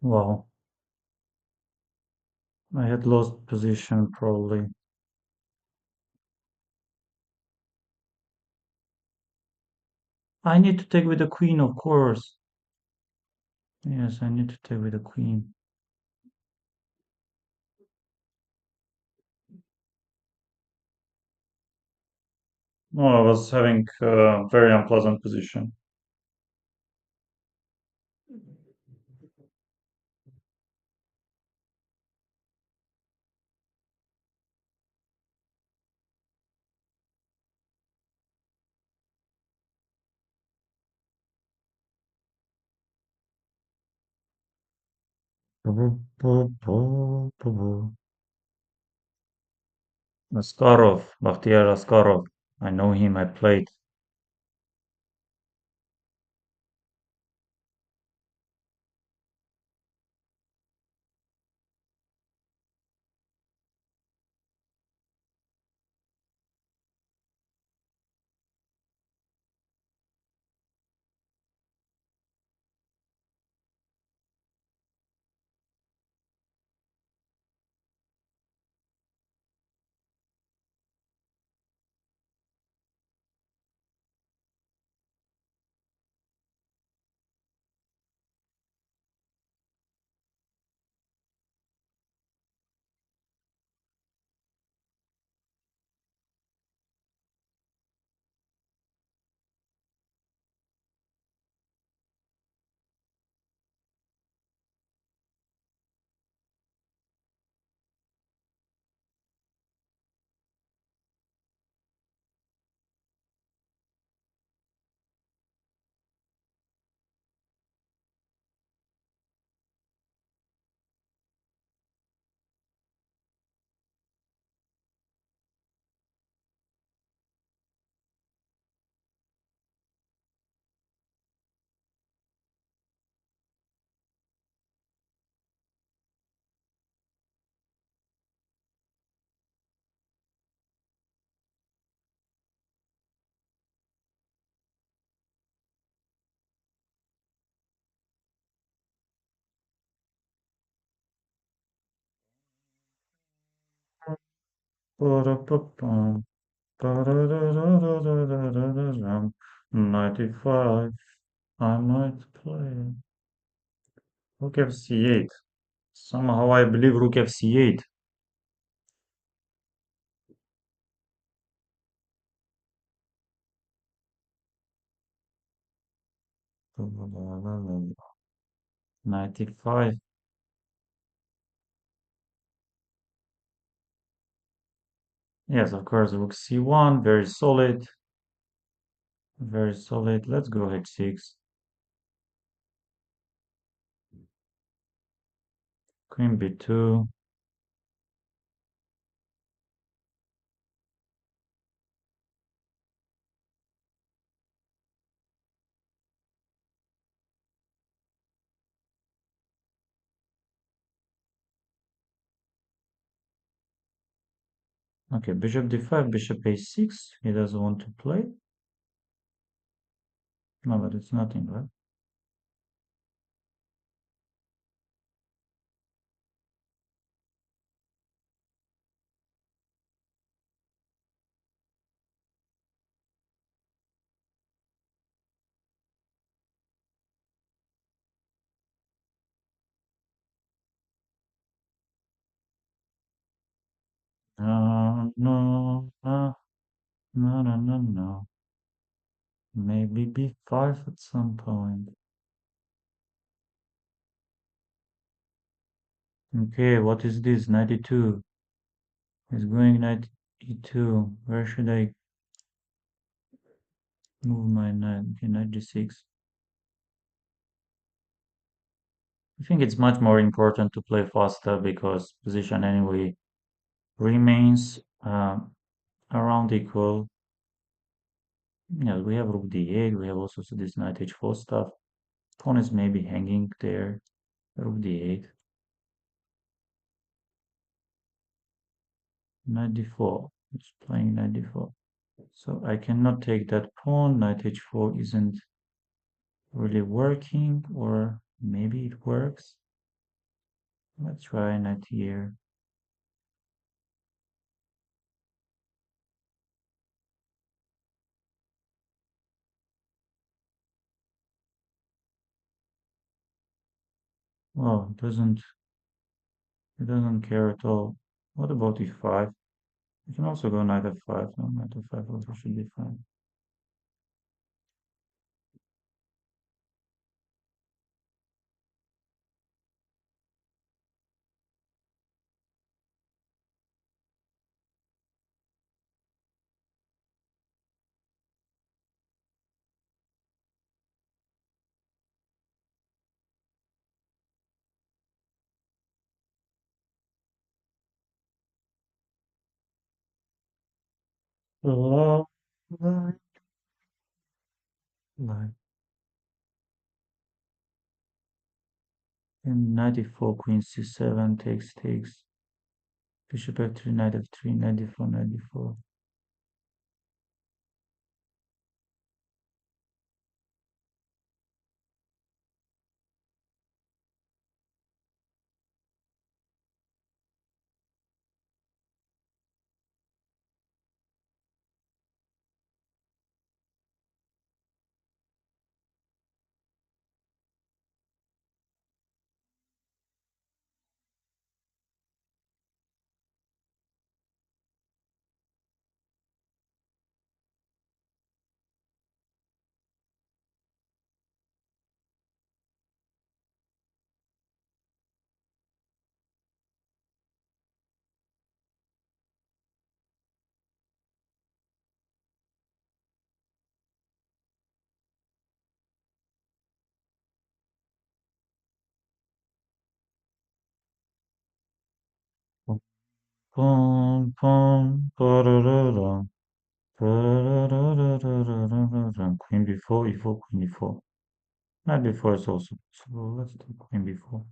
Wow, I had lost position probably. I need to take with the queen, of course. Yes, I need to take with the queen. No, I was having a very unpleasant position. Askarov, Bakhtiar Askarov. I know him, I played. Ba-da-ba-bum, ba-da-da-da-da-da-da-da-dum. 95. I might play. Rook f c8. Somehow I believe rook f c8. Ba-ba-ba-ba-ba. 95. Yes, of course, rook c1. Very solid. Very solid. Let's go h6. Queen b2. Okay, bishop d5, bishop a6. He doesn't want to play. No, but it's nothing, right? No, no, no, no, no, no, no. Maybe b5 at some point. Okay, what is this? 92. It's going knight e2. Where should I move my knight? Okay, knight g6. I think it's much more important to play faster because position anyway remains around equal. Yeah, we have rook d8. We have also this knight h4 stuff. Pawn is maybe hanging there. Rook d8. Knight d4. It's playing knight d4. So I cannot take that pawn. Knight h4 isn't really working, or maybe it works. Let's try knight here. Oh, it doesn't care at all. What about e5? You can also go knight f5. No, knight f5 also should be fine. Oh, like and knight e4, queen c7, takes. Bishop f3, knight f3, knight d4, knight d4. Pum, pum, pararara, pararara, queen b4, e4, queen e4. Knight b4 is also possible. Let's do queen b4.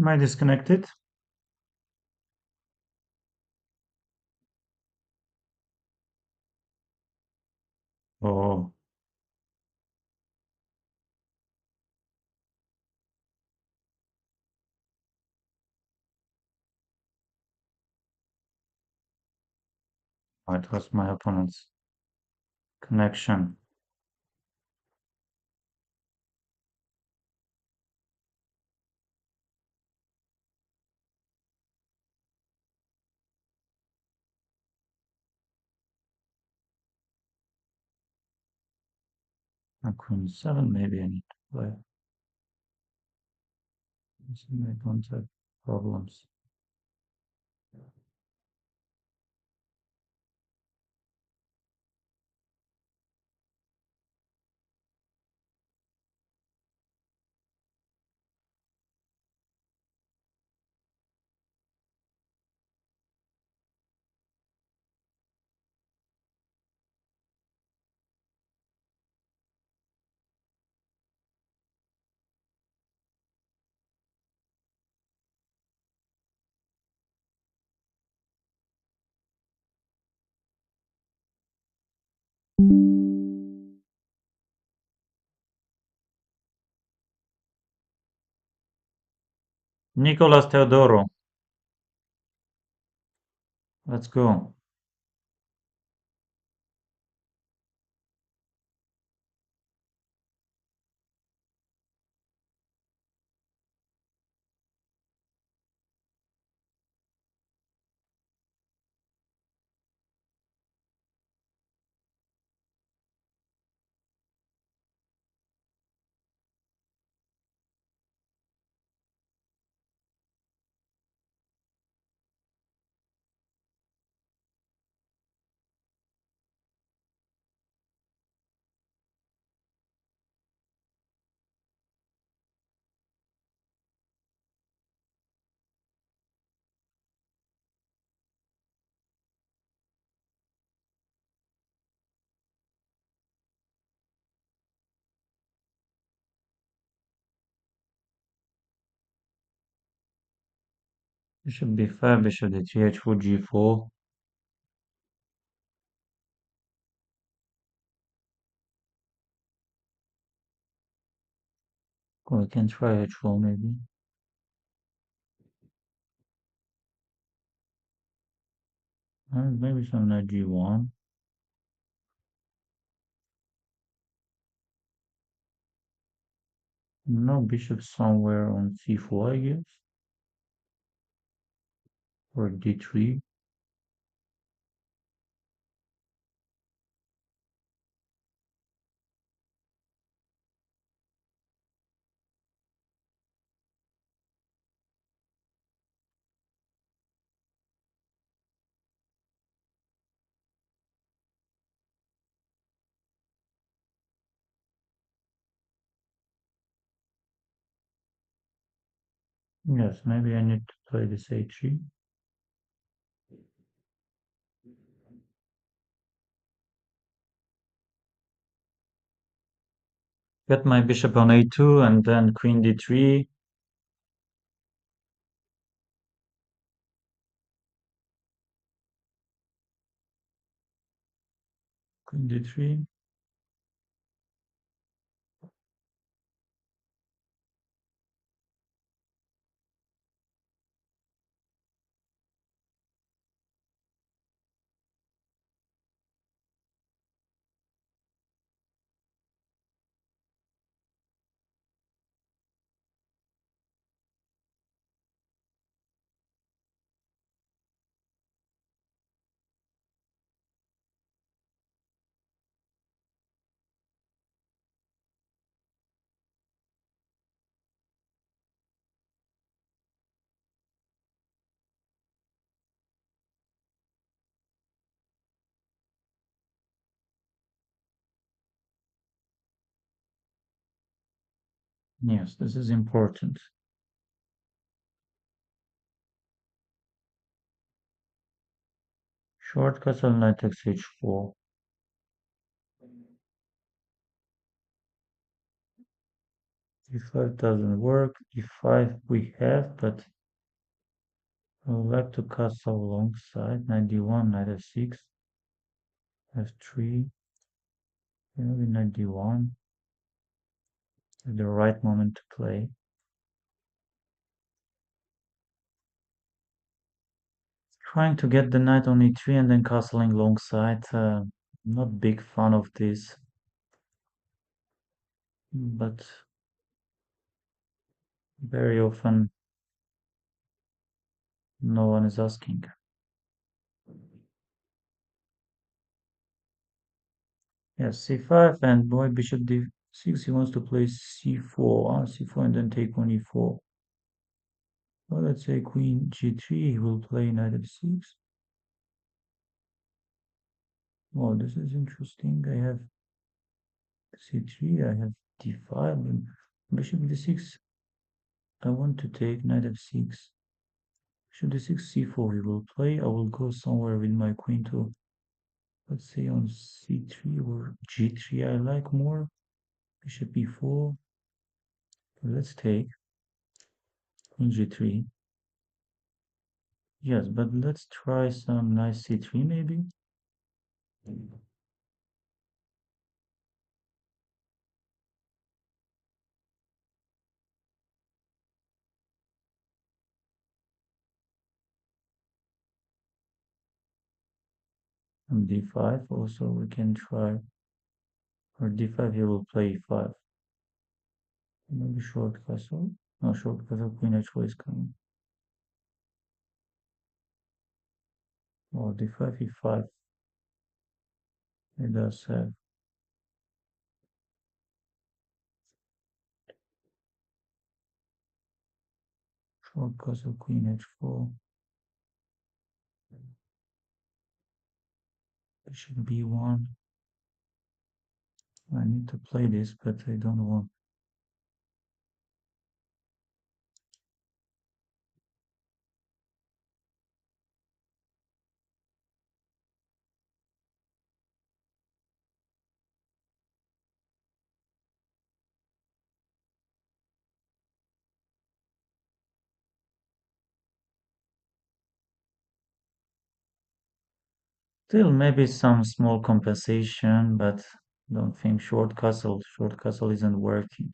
Am I disconnected? Oh, it was my opponent's connection. Queen 7, maybe I need to play. I don't have problems. Nicolas Teodoro, let's go. Bishop b5, bishop d3, h4, g4. We can try h4 maybe. Maybe some knight g1. No bishop somewhere on c4, I guess. Or d3. Yes, maybe I need to play this h3. Get my bishop on a2 and then queen d3. Queen d3. Yes, this is important. Short castle knight takes h4. e5 doesn't work. e5 we have, but I would like to castle alongside. Knight d1, knight f6, f3, maybe knight d1. The right moment to play. Trying to get the knight on e3 and then castling alongside. Not big fan of this, but very often no one is asking. Yes, c5 and boy bishop d6. He wants to play c4, c4 and then take on e4. Well, let's say queen g3. He will play knight f6. Oh, this is interesting. I have c3. I have d5 and bishop d6. I want to take knight f6. Bishop d6, c4 he will play. I will go somewhere with my queen to, let's say, on c3 or g3 I like more. Bishop e4. Let's take queen g3. Yes, but let's try some nice c3 maybe. And d5 also we can try. Or d5 he will play e5. Maybe short castle. No, short castle, queen h4 is coming. Oh, d5 e5. It does have short castle, queen h4. Bishop b1. I need to play this, but I don't want. Still, maybe some small compensation, but don't think short castle isn't working.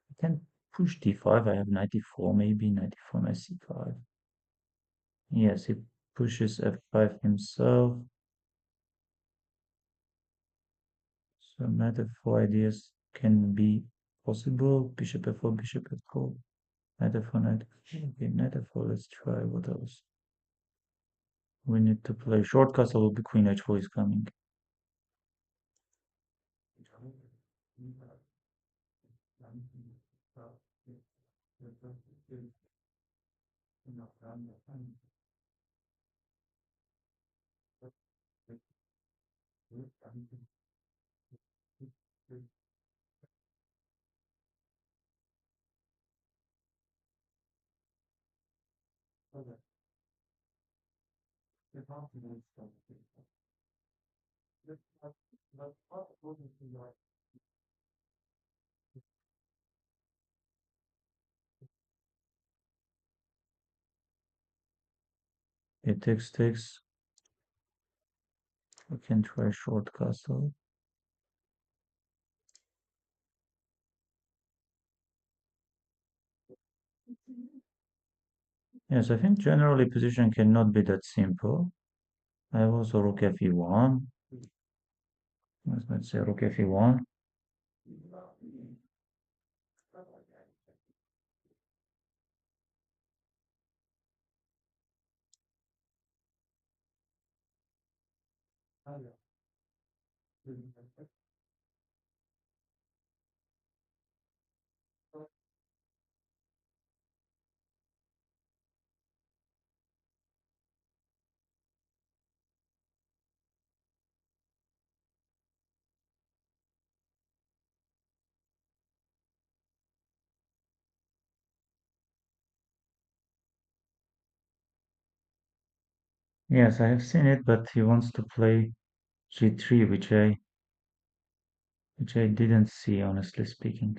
I can push d5. I have 94, maybe 94 my c5. Yes, he pushes f5 himself. So knight f4 ideas can be possible. Bishop f4, bishop f4, knight f4, knight f4. Okay, knight f4. Let's try. What else? We need to play short castle. Will be queen h4 is coming. It takes. We can try short castle. Yes, I think generally position cannot be that simple. I have also rook fe1. Let's say rook fe1. Yes, I have seen it, but he wants to play g3, which I which I didn't see, honestly speaking.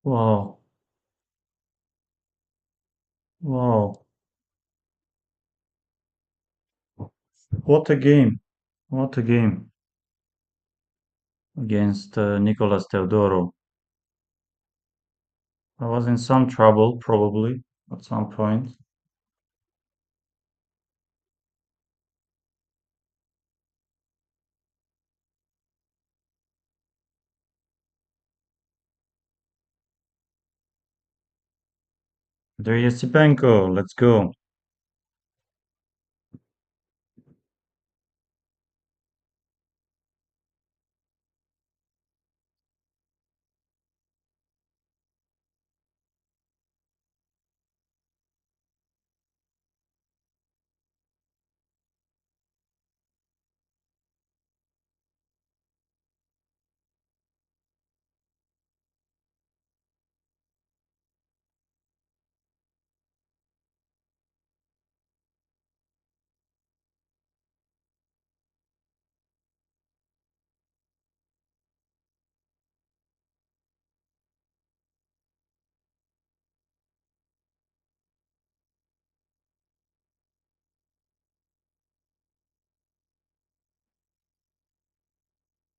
Wow, wow, what a game! What a game against Nicolas Teodoro. I was in some trouble, probably, at some point. There is Sipenko, let's go.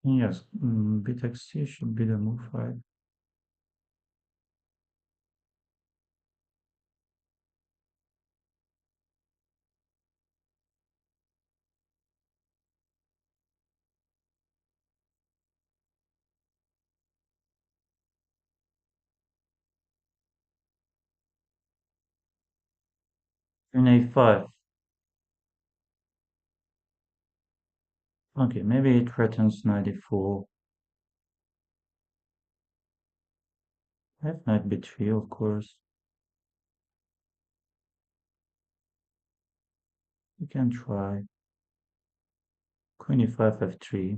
Yes, bit C should be the move, right? In A5. Okay, maybe it threatens 94. F knight B3, of course. You can try. Queen E5, F3.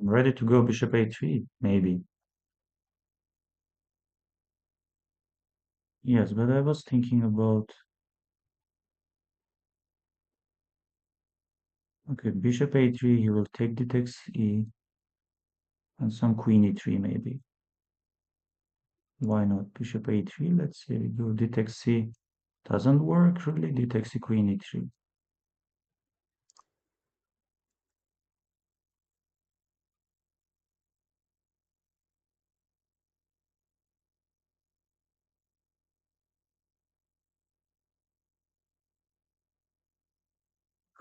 I'm ready to go bishop A3, maybe. Yes, but I was thinking about, okay, bishop A3, he will take d takes E, and some queen E3 maybe. Why not? Bishop A3, let's say we go d takes C. Doesn't work really, d takes C, queen E3.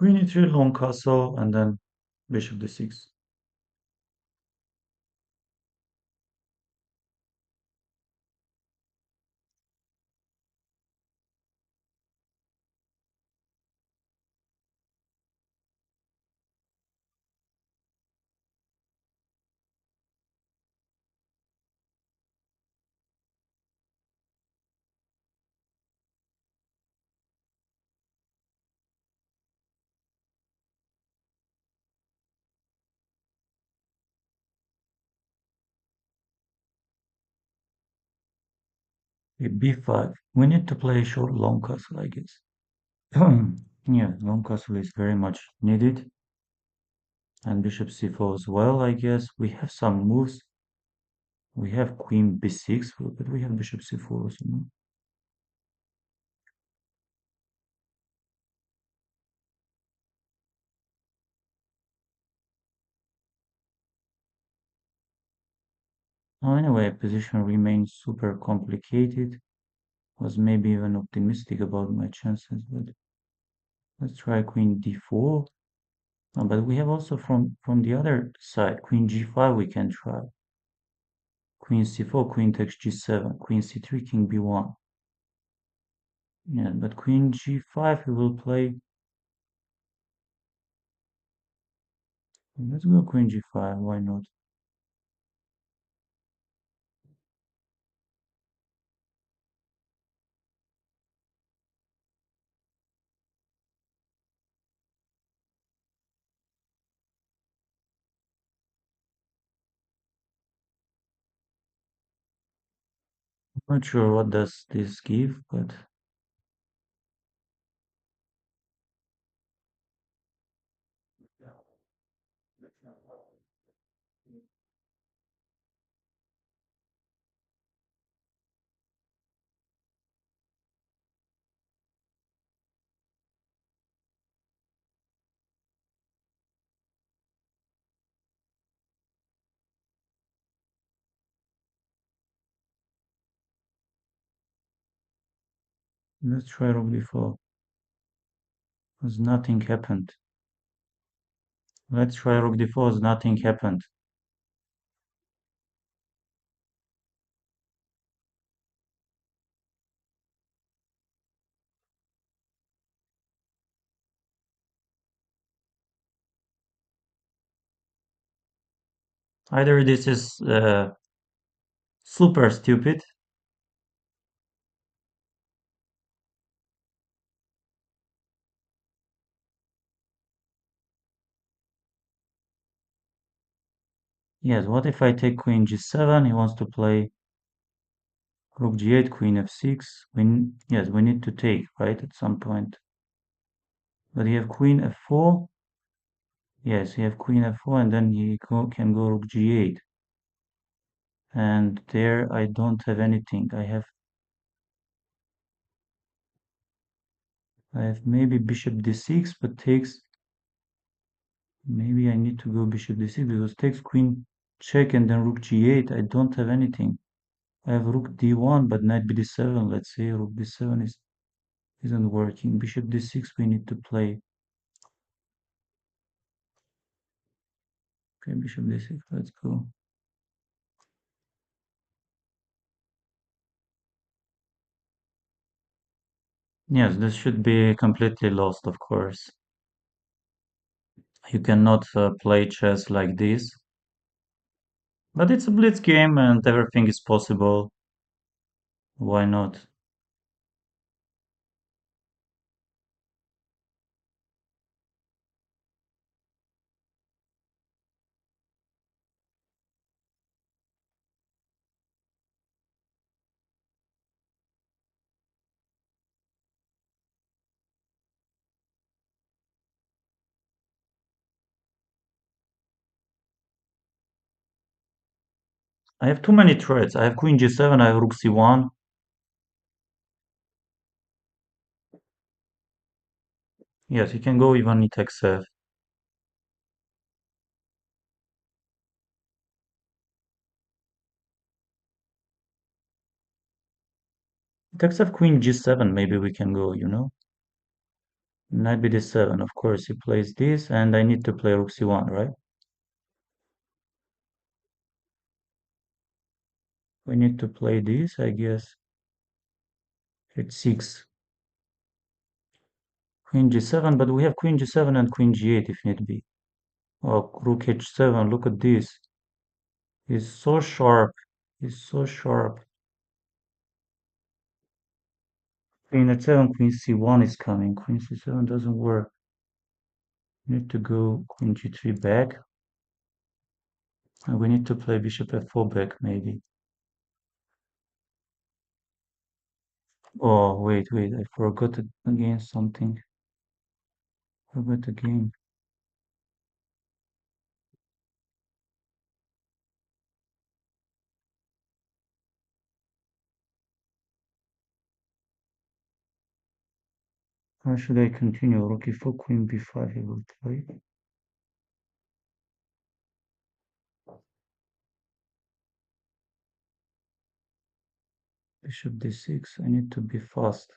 Queen e3, long castle, and then bishop d6. b5. We need to play short long castle, I guess. Yeah, long castle is very much needed. And bishop c4 as well, I guess. We have some moves. We have queen b6, but we have bishop c4 also, no? Oh, anyway, position remains super complicated. Was maybe even optimistic about my chances, but let's try queen d4. Oh, but we have also from the other side, queen g5 we can try. Queen c4, queen takes g7, queen c3, king b1. Yeah, but queen g5 we will play. Let's go queen g5, why not? Not sure what does this give, but let's try rook d4. Because nothing happened. Let's try rook d4 as nothing happened. Either this is super stupid. Yes, what if I take queen g7? He wants to play rook g8, queen f6. Yes, we need to take, right, at some point. But you have queen f4. Yes, you have queen f4, and then can go rook g8. And there I don't have anything. I have maybe bishop d6, but takes. Maybe I need to go bishop d6 because takes queen check and then rook g8. I don't have anything. I have rook d1, but knight bd7. Let's say rook d7 isn't working. Bishop d6 we need to play. Okay, bishop d6. Let's go. Yes, this should be completely lost, of course. You cannot play chess like this. But it's a blitz game and everything is possible. Why not? I have too many threats. I have queen g7, I have rook c1. Yes, you can go even knight x7. Knight x7, queen g7, maybe we can go, you know? Knight bd7. Of course, he plays this, and I need to play rook c1, right? We need to play this, I guess. H6. Queen g7, but we have queen g7 and queen g8 if need be. Oh, rook h7, look at this. He's so sharp. He's so sharp. Queen h7, queen c1 is coming. Queen c7 doesn't work. Need to go queen g3 back. And we need to play bishop f4 back, maybe. Oh, wait, I forgot again something. Forgot again. How should I continue? Rook e4, queen b5, I will play. Bishop d6, I need to be fast.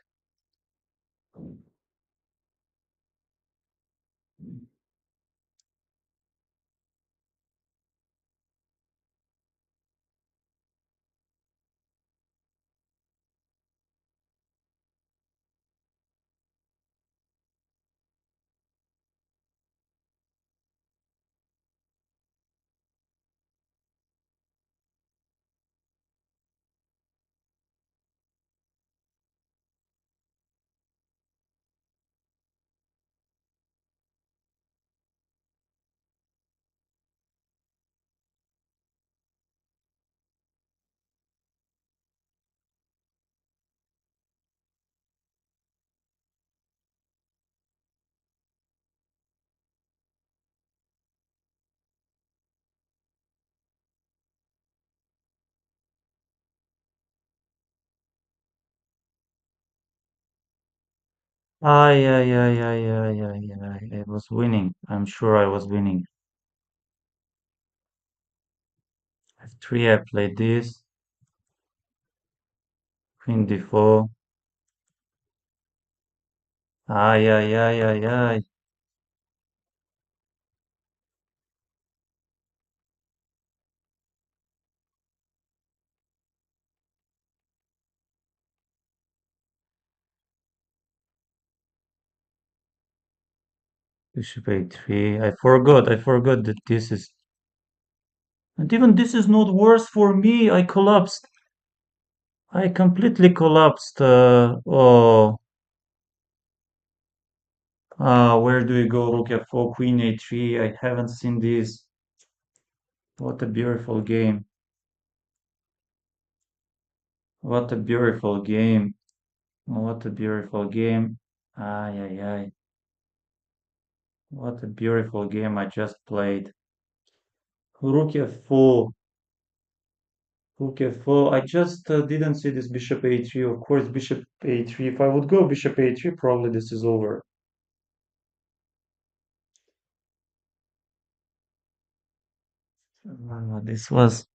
I was winning. I'm sure I was winning. F3, I played this. Queen d4. Ay. Bishop a3. I forgot that this is. And even this is not worse for me. I collapsed. I completely collapsed. Oh. Where do we go? Rook f4, queen a3. I haven't seen this. What a beautiful game. What a beautiful game. What a beautiful game. Ay. What a beautiful game I just played. Rook f4. Rook f4. I just didn't see this bishop a3. Of course, bishop a3. If I would go bishop a3, probably this is over. This was.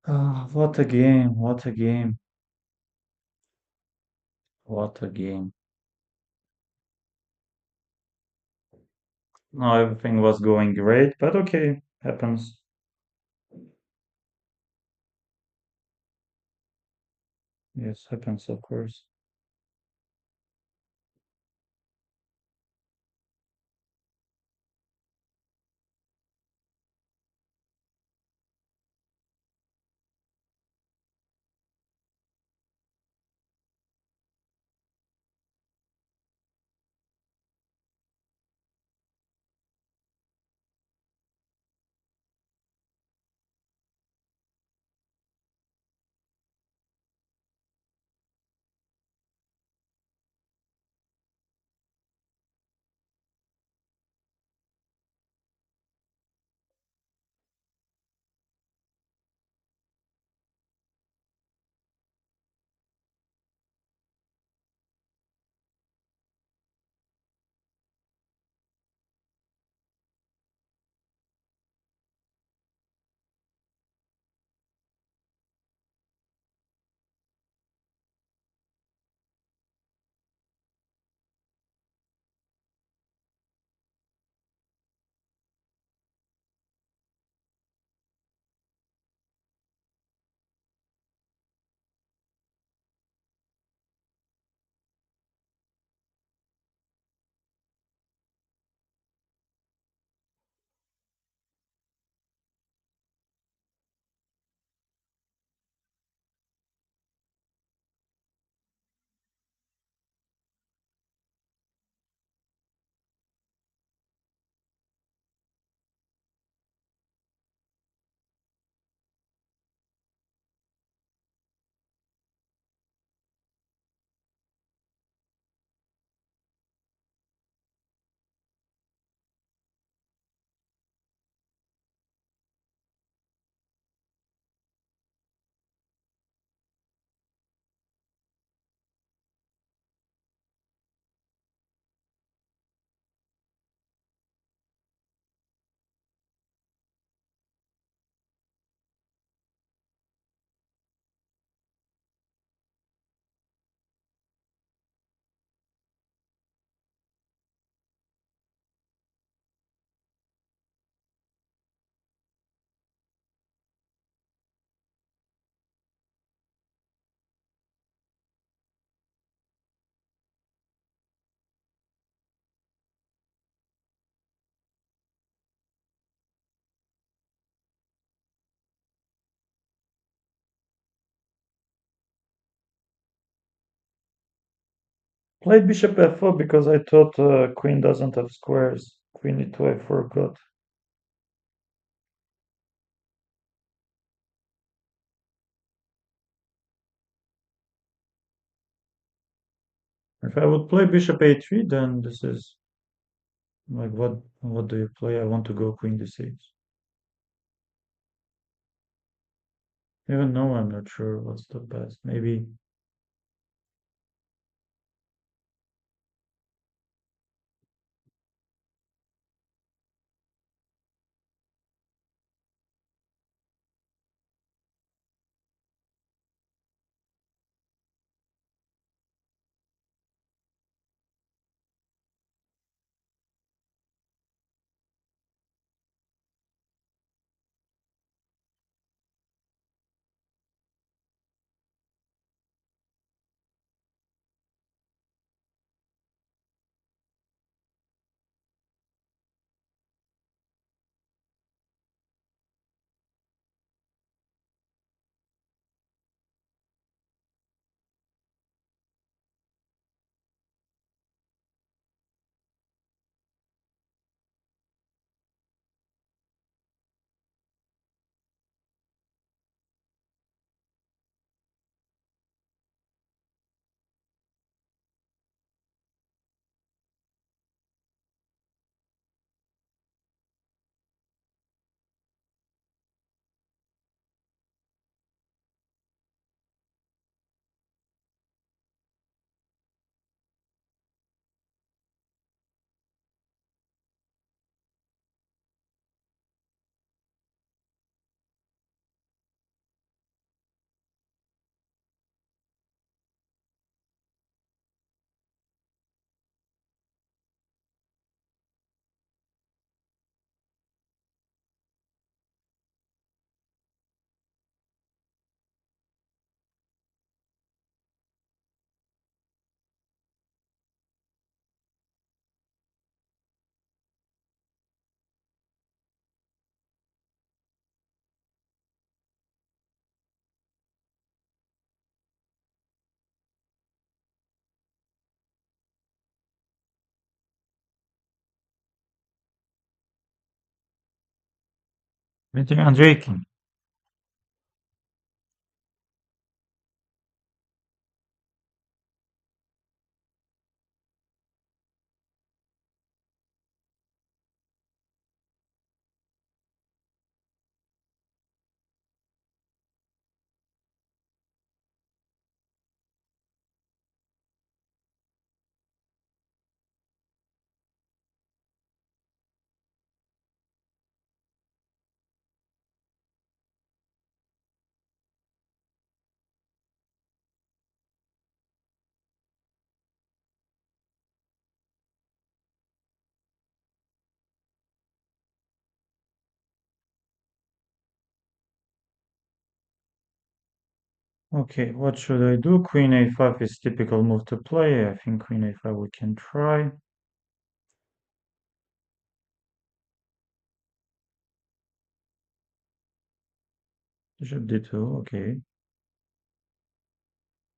What a game. What a game. What a game. No, everything was going great, but okay, happens. Yes, happens, of course. Played bishop f4 because I thought queen doesn't have squares. Queen e2 I forgot. If I would play bishop a3, then this is like what do you play? I want to go queen d6. Even though I'm not sure what's the best. Maybe meeting Andrei King. Okay, what should I do? Queen a5 is typical move to play. I think queen a5 we can try. Bishop d2, okay.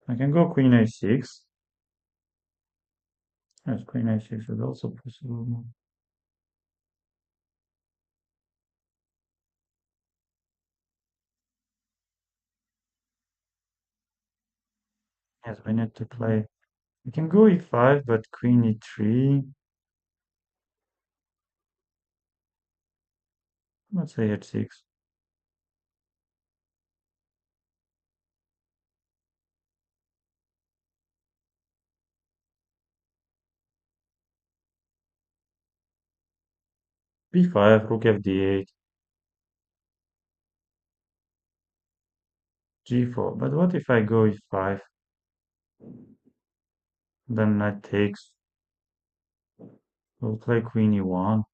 I can go queen a6. Yes, queen a6 is also possible move. Yes, we need to play. We can go e5, but queen e3. Let's say h6. b5, rook fd8, g4. But what if I go e5? Then knight takes. We'll play queen e1,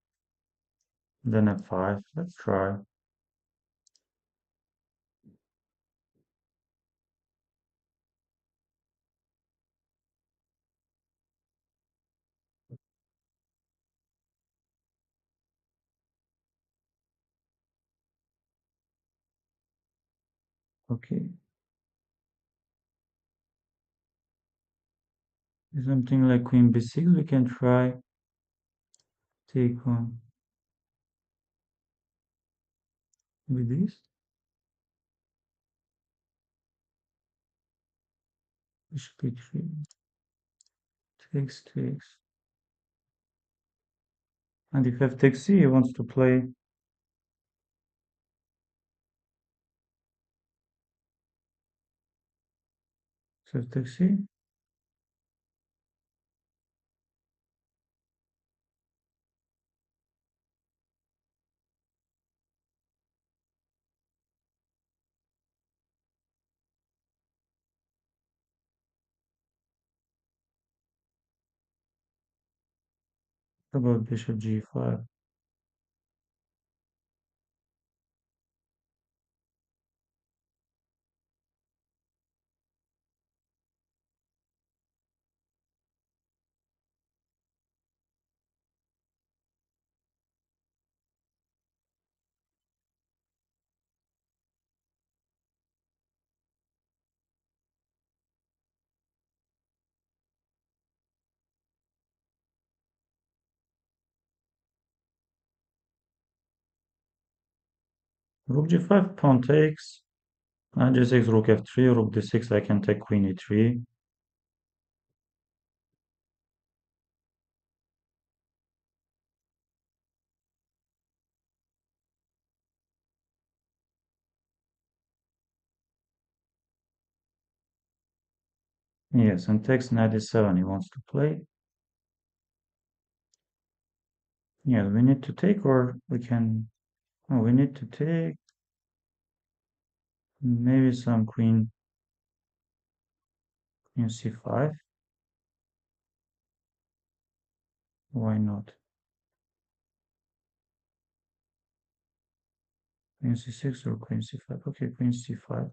then f5. Let's try. Okay. Something like queen b6, we can try take on with this. Bishop b3, takes. And if f takes c, he wants to play f takes c. What about bishop g5? Rook g5, pawn takes. And g6, rook f3, rook d6, I can take queen e3. Yes, and takes knight e7, he wants to play. Yeah, we need to take or we can... Oh, we need to take maybe some queen c5. Why not? Queen c6 or queen c5? Okay, queen c5.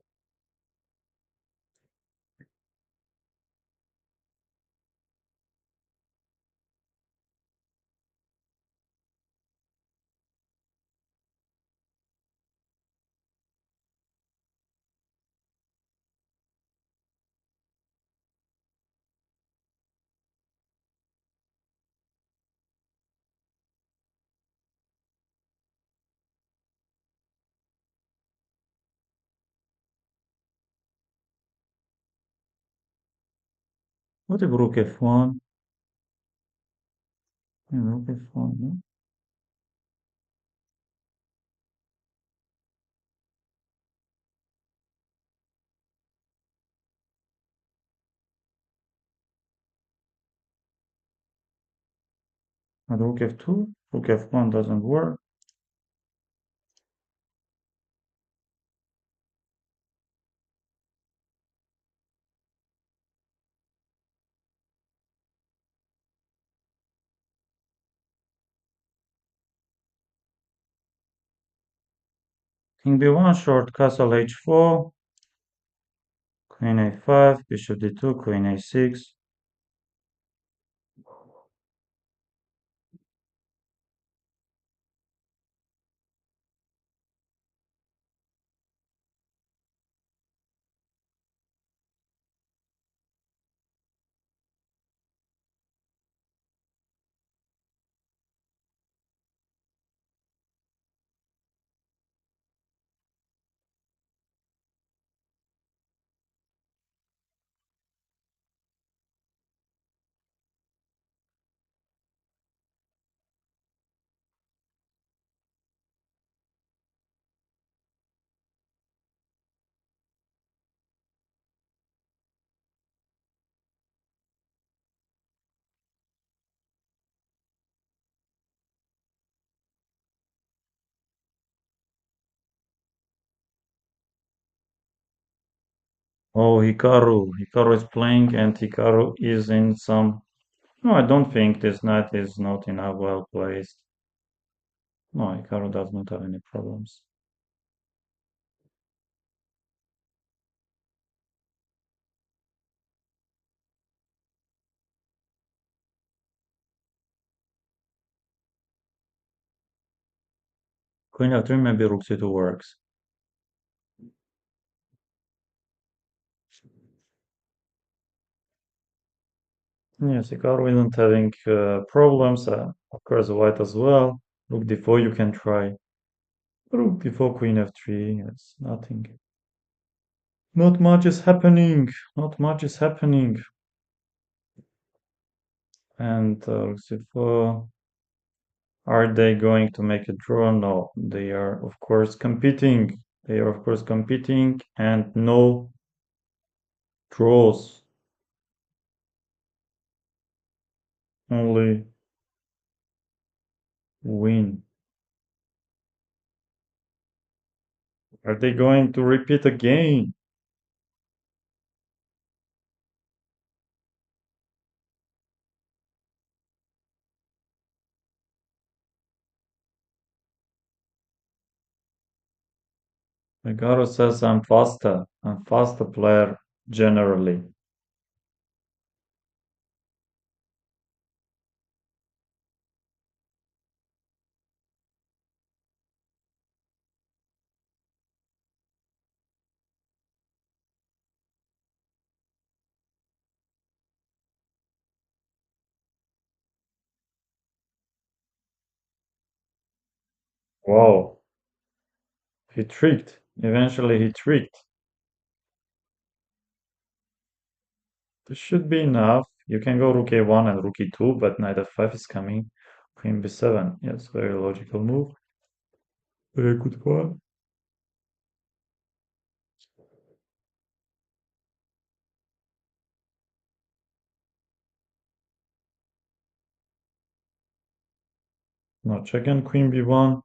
What if rook f1? Yeah, rook f1, no? And rook f2? Rook f1 doesn't work. King b1, short castle h4, queen a5, bishop d2, queen a6. Oh, Hikaru is playing and Hikaru is in some... No, I don't think this knight is not enough well placed. No, Hikaru does not have any problems. Queen f3, maybe rook c2 works. Yes, Hikaru isn't having problems. Of course, white as well. Rook d4 you can try. Rook d4, queen f3. Yes, nothing. Not much is happening. Not much is happening. And rook c4. Are they going to make a draw? No, they are of course competing. They are of course competing and no draws. Only win. Are they going to repeat again? Megaro says I'm faster. I'm faster player generally. Wow, he tricked. Eventually he tricked. This should be enough. You can go rook a1 and rook e2, but knight f5 is coming. Queen b7. Yes, very logical move. Very good one. Now check and queen b1.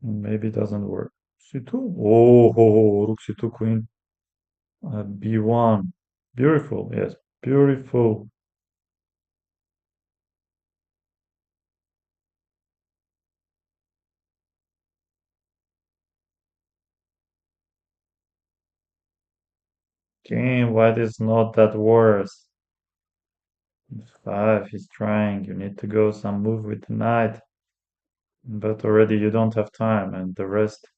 Maybe it doesn't work. c2. Oh, rook c2 queen. b1. Beautiful. Yes, beautiful. Game, white is not that worse. 5, he's trying. You need to go some move with the knight. But already you don't have time, and the rest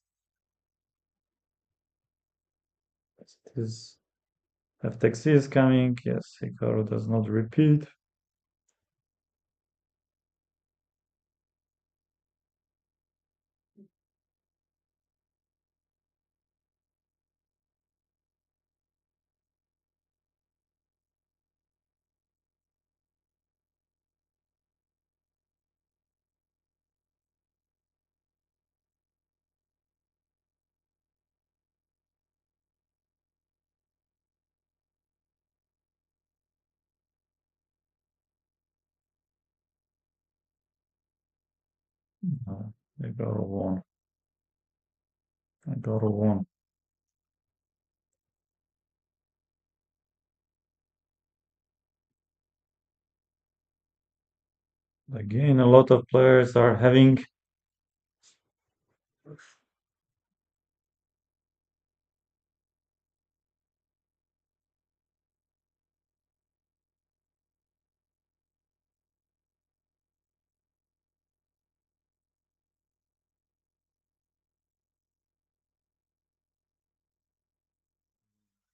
is f takes c is coming. Yes, Hikaru does not repeat. Hikaru won. Hikaru won. Again, a lot of players are having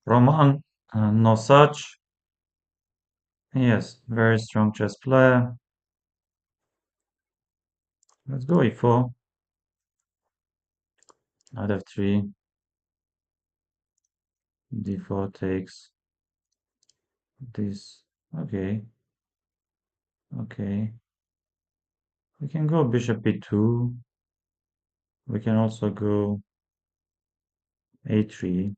Roman, no such. Yes, very strong chess player. Let's go e4. Knight f3. d4 takes this. Okay, okay. We can go bishop b2. We can also go a3.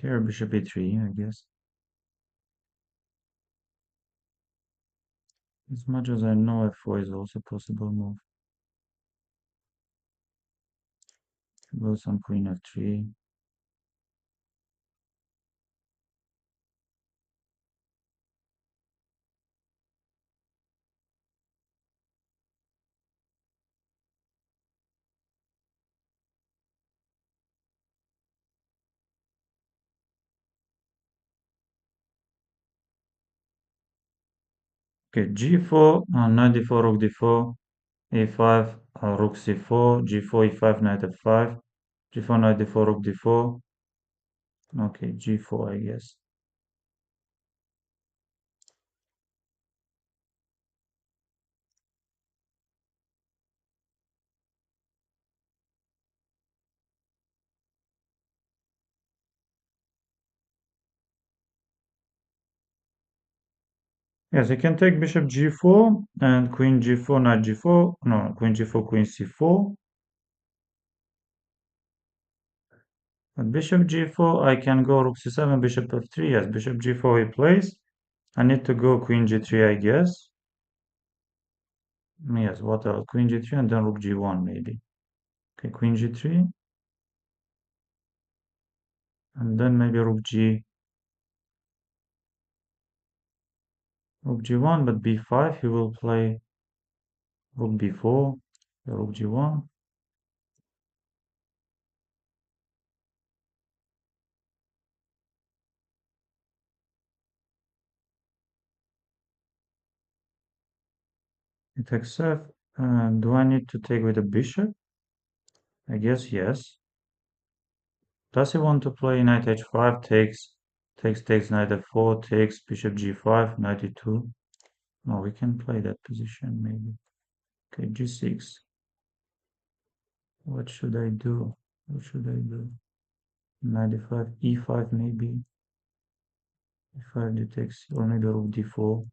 Here bishop a3, I guess. As much as I know, f4 is also a possible move. Go some queen f3. Okay, g4, knight d4, rook d4, a5. rook c4, g4, e5, knight f5, g4, knight d4, rook d4. Okay, g4, I guess. Yes, you can take bishop g4 and queen g4, knight g4. No, queen g4, queen c4. But bishop g4, I can go rook c7, bishop f3. Yes, bishop g4 he plays. I need to go queen g3, I guess. Yes, what else? Queen g3 and then rook g1 maybe. Okay, queen g3 and then maybe rook g1, but b5 he will play rook b4, rook g1. It takes f. Do I need to take with a bishop? I guess yes. Does he want to play knight h5? Takes knight f4, takes bishop g5, knight e2. No, we can play that position maybe. Okay, g6. What should I do? What should I do? Knight e5, e5 maybe. e5 d takes, or maybe rook d4.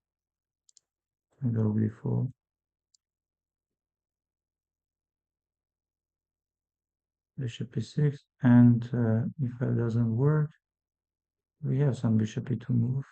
Maybe rook d4. Bishop e6, and e5 doesn't work. We have some bishop e2 move.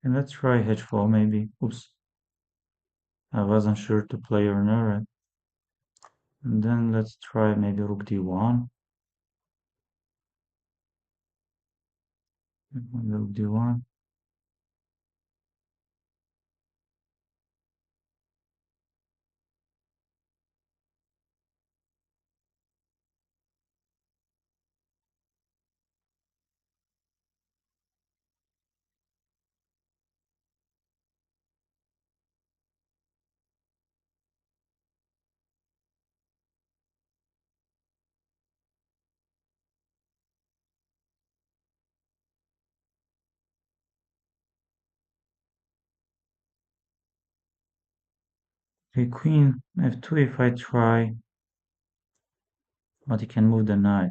And let's try h4 maybe. Oops, I wasn't sure to play or not. And then let's try maybe rook d1. Rook d1. Okay, queen f2 if I try, but he can move the knight.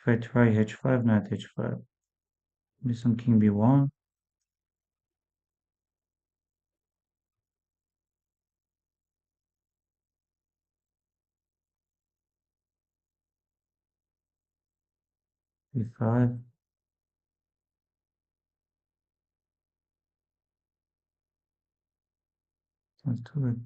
If I try h5, knight h5. Maybe some king b1. e5. Let's do it.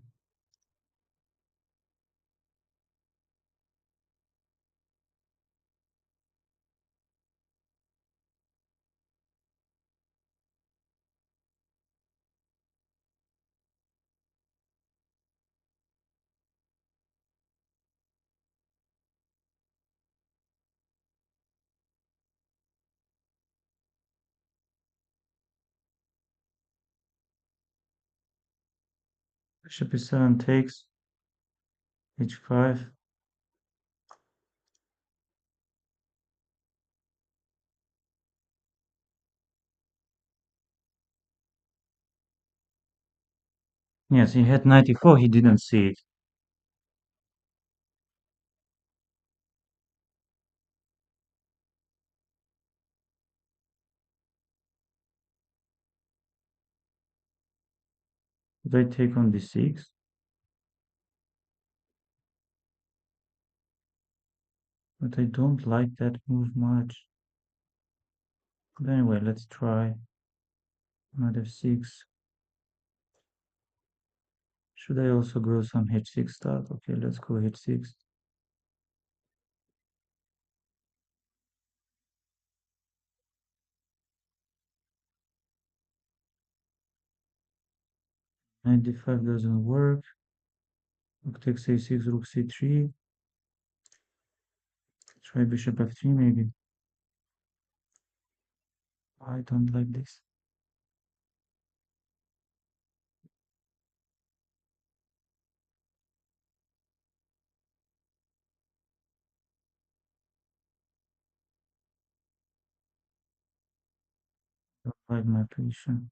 Bishop e7 takes h5. Yes, he had 94, he didn't see it. Did I take on d6? But I don't like that move much. But anyway, let's try another 6. Should I also grow some h6 stuff? Okay, let's go h6. Knight d5 doesn't work. Rook takes a6, rook c3. Try bishop f3 maybe. I don't like this. Don't like my position.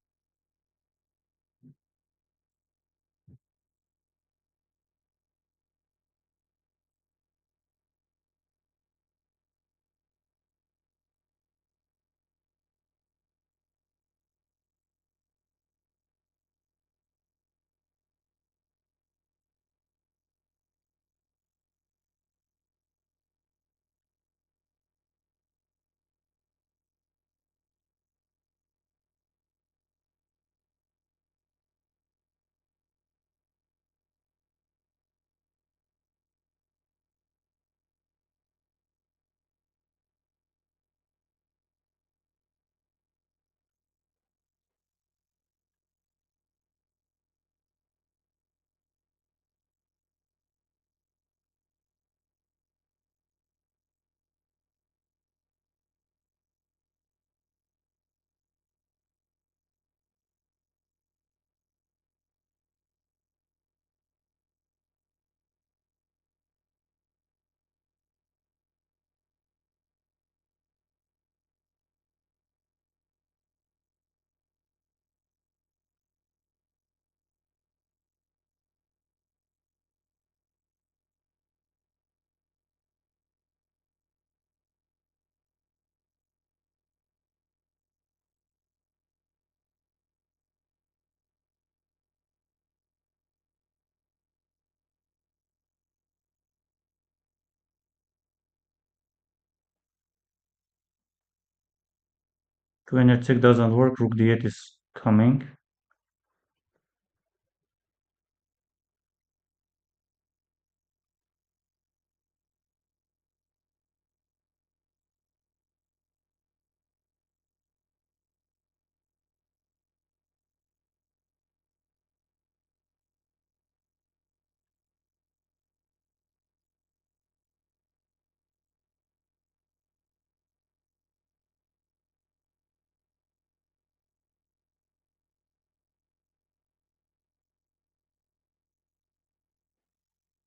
Queen h6 doesn't work. Rook d8 is coming.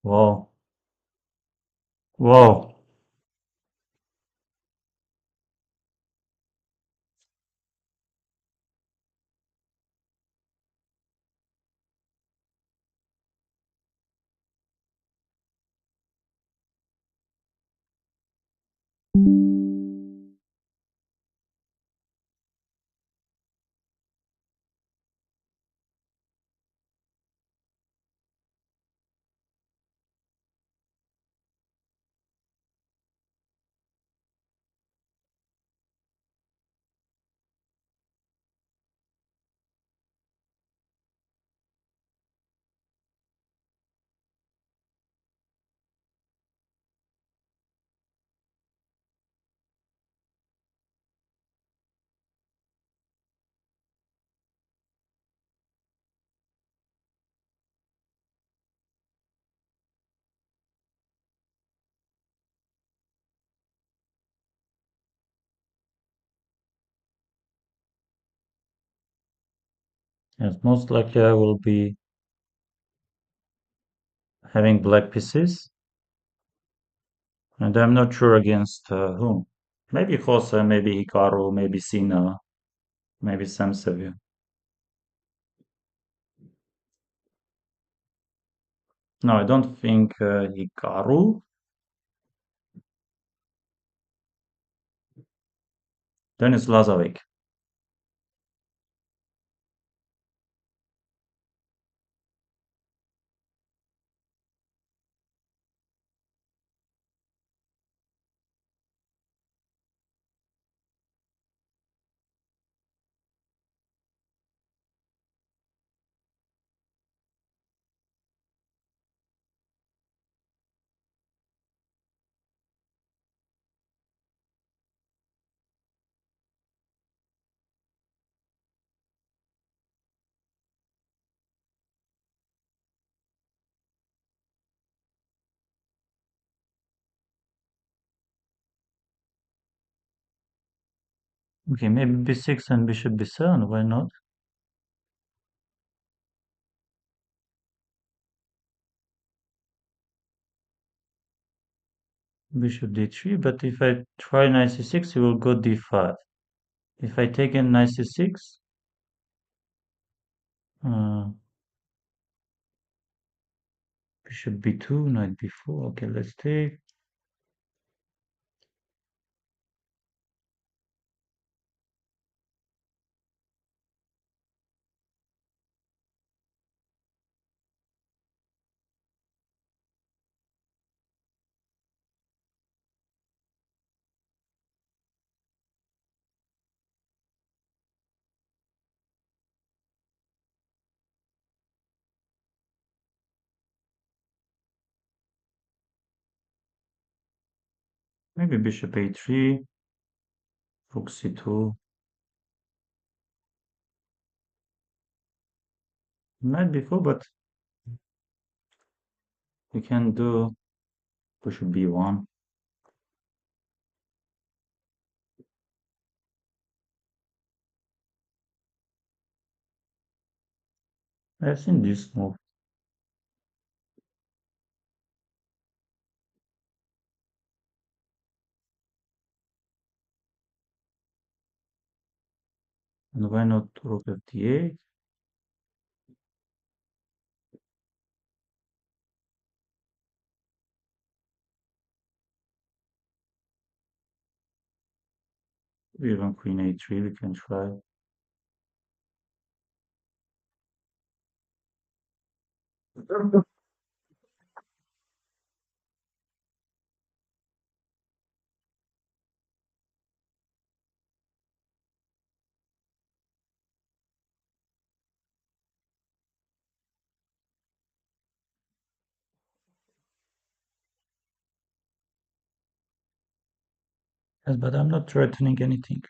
Wow. Wow. Yes, most likely I will be having black pieces, and I'm not sure against whom. Maybe Jose, maybe Hikaru, maybe Sina, maybe Sam Sevier. No, I don't think Hikaru. Then it's Lazovic. Okay, maybe b6 and bishop b7, why not? Bishop d3, but if I try knight c6, he will go d5. If I take in knight c6, uh, bishop b2, knight b4. Okay, let's take. Maybe bishop a3, rook c2, knight b4, but we can do bishop b1. I've seen this move. And why not rook f8? Even queen a3 we can try. Yes, but I'm not threatening anything.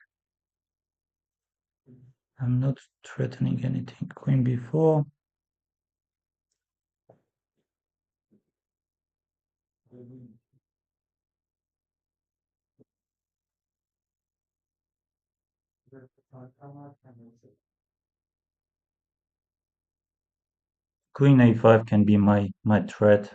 I'm not threatening anything. Queen b4. Queen a5 can be my threat.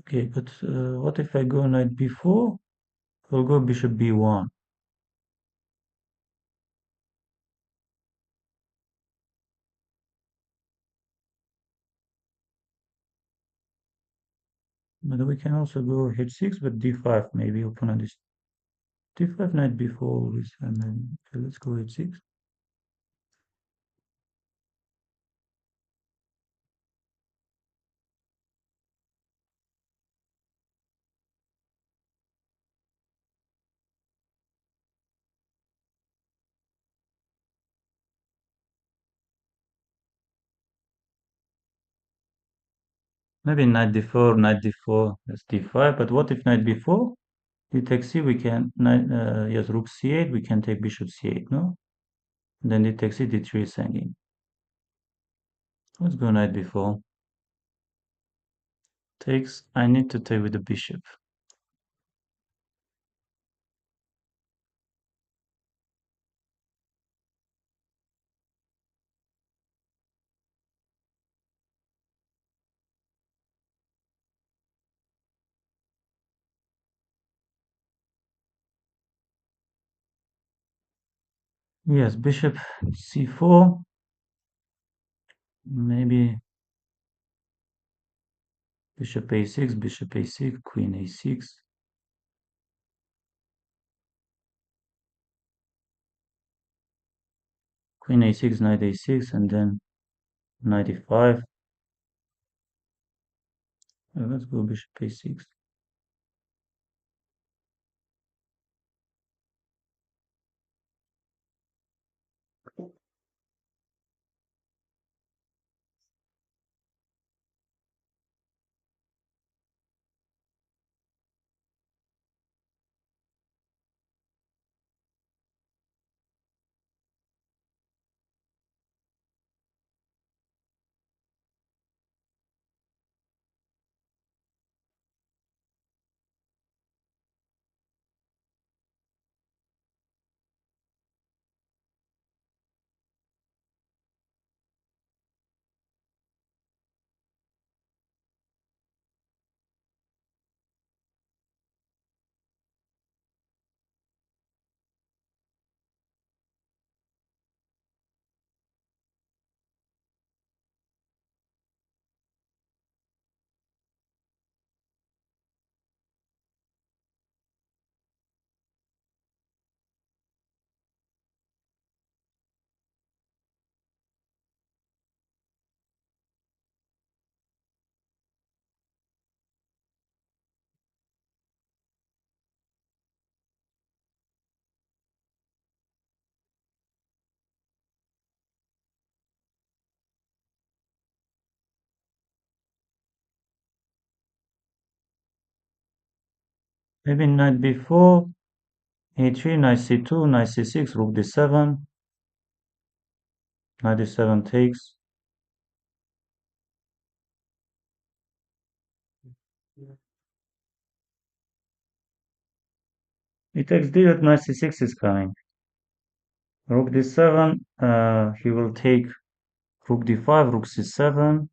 Okay, but what if I go knight b4? I'll go bishop b1. But we can also go h6, but d5 maybe. Opponent is d5, knight b4 always. And then okay, let's go h6. Maybe knight d4, knight d4, that's d5. But what if knight b4? He takes c, we can knight yes, rook c8, we can take bishop c8, no? And then he takes c, d3 is hanging. Let's go knight b4. Takes, I need to take with the bishop. Yes, bishop c4. Maybe bishop a6, bishop a6, queen a6. Queen a6, knight a6, and then knight e5. Let's go bishop a6. Maybe knight b4, a3, knight c2, knight c6, rook d7, knight d7 takes. He takes d, but knight c6 is coming. Rook d7, he will take rook d5, rook c7.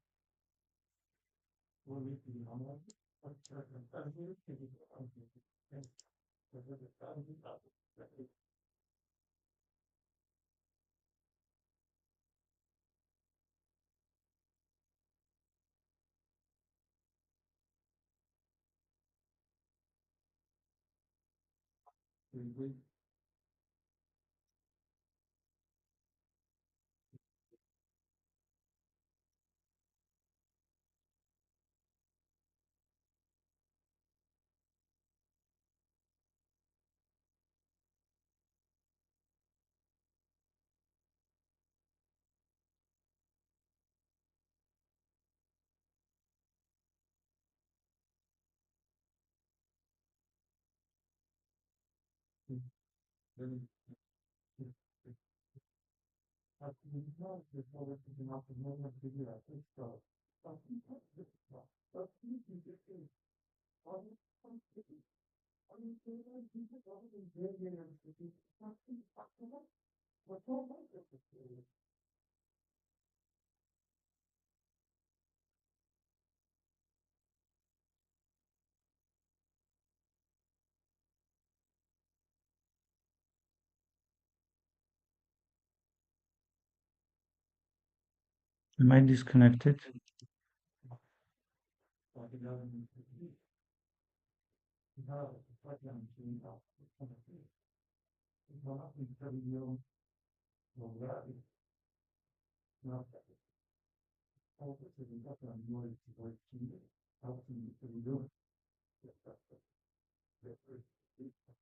Am I disconnected?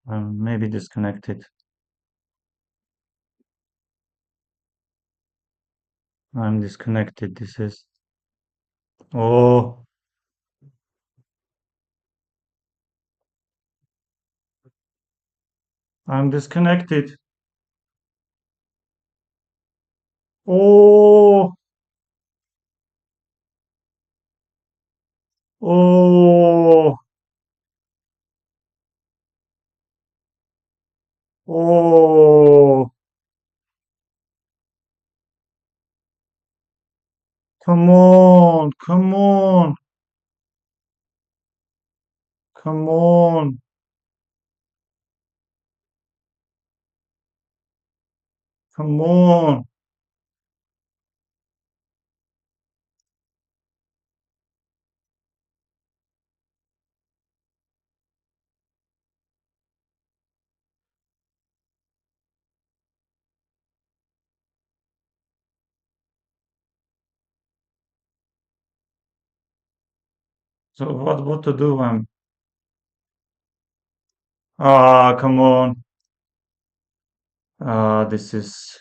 Maybe disconnected. I'm disconnected. This is. Oh, I'm disconnected. Oh, oh, oh. Come on, come on, come on, come on. So what to do? Come on. This is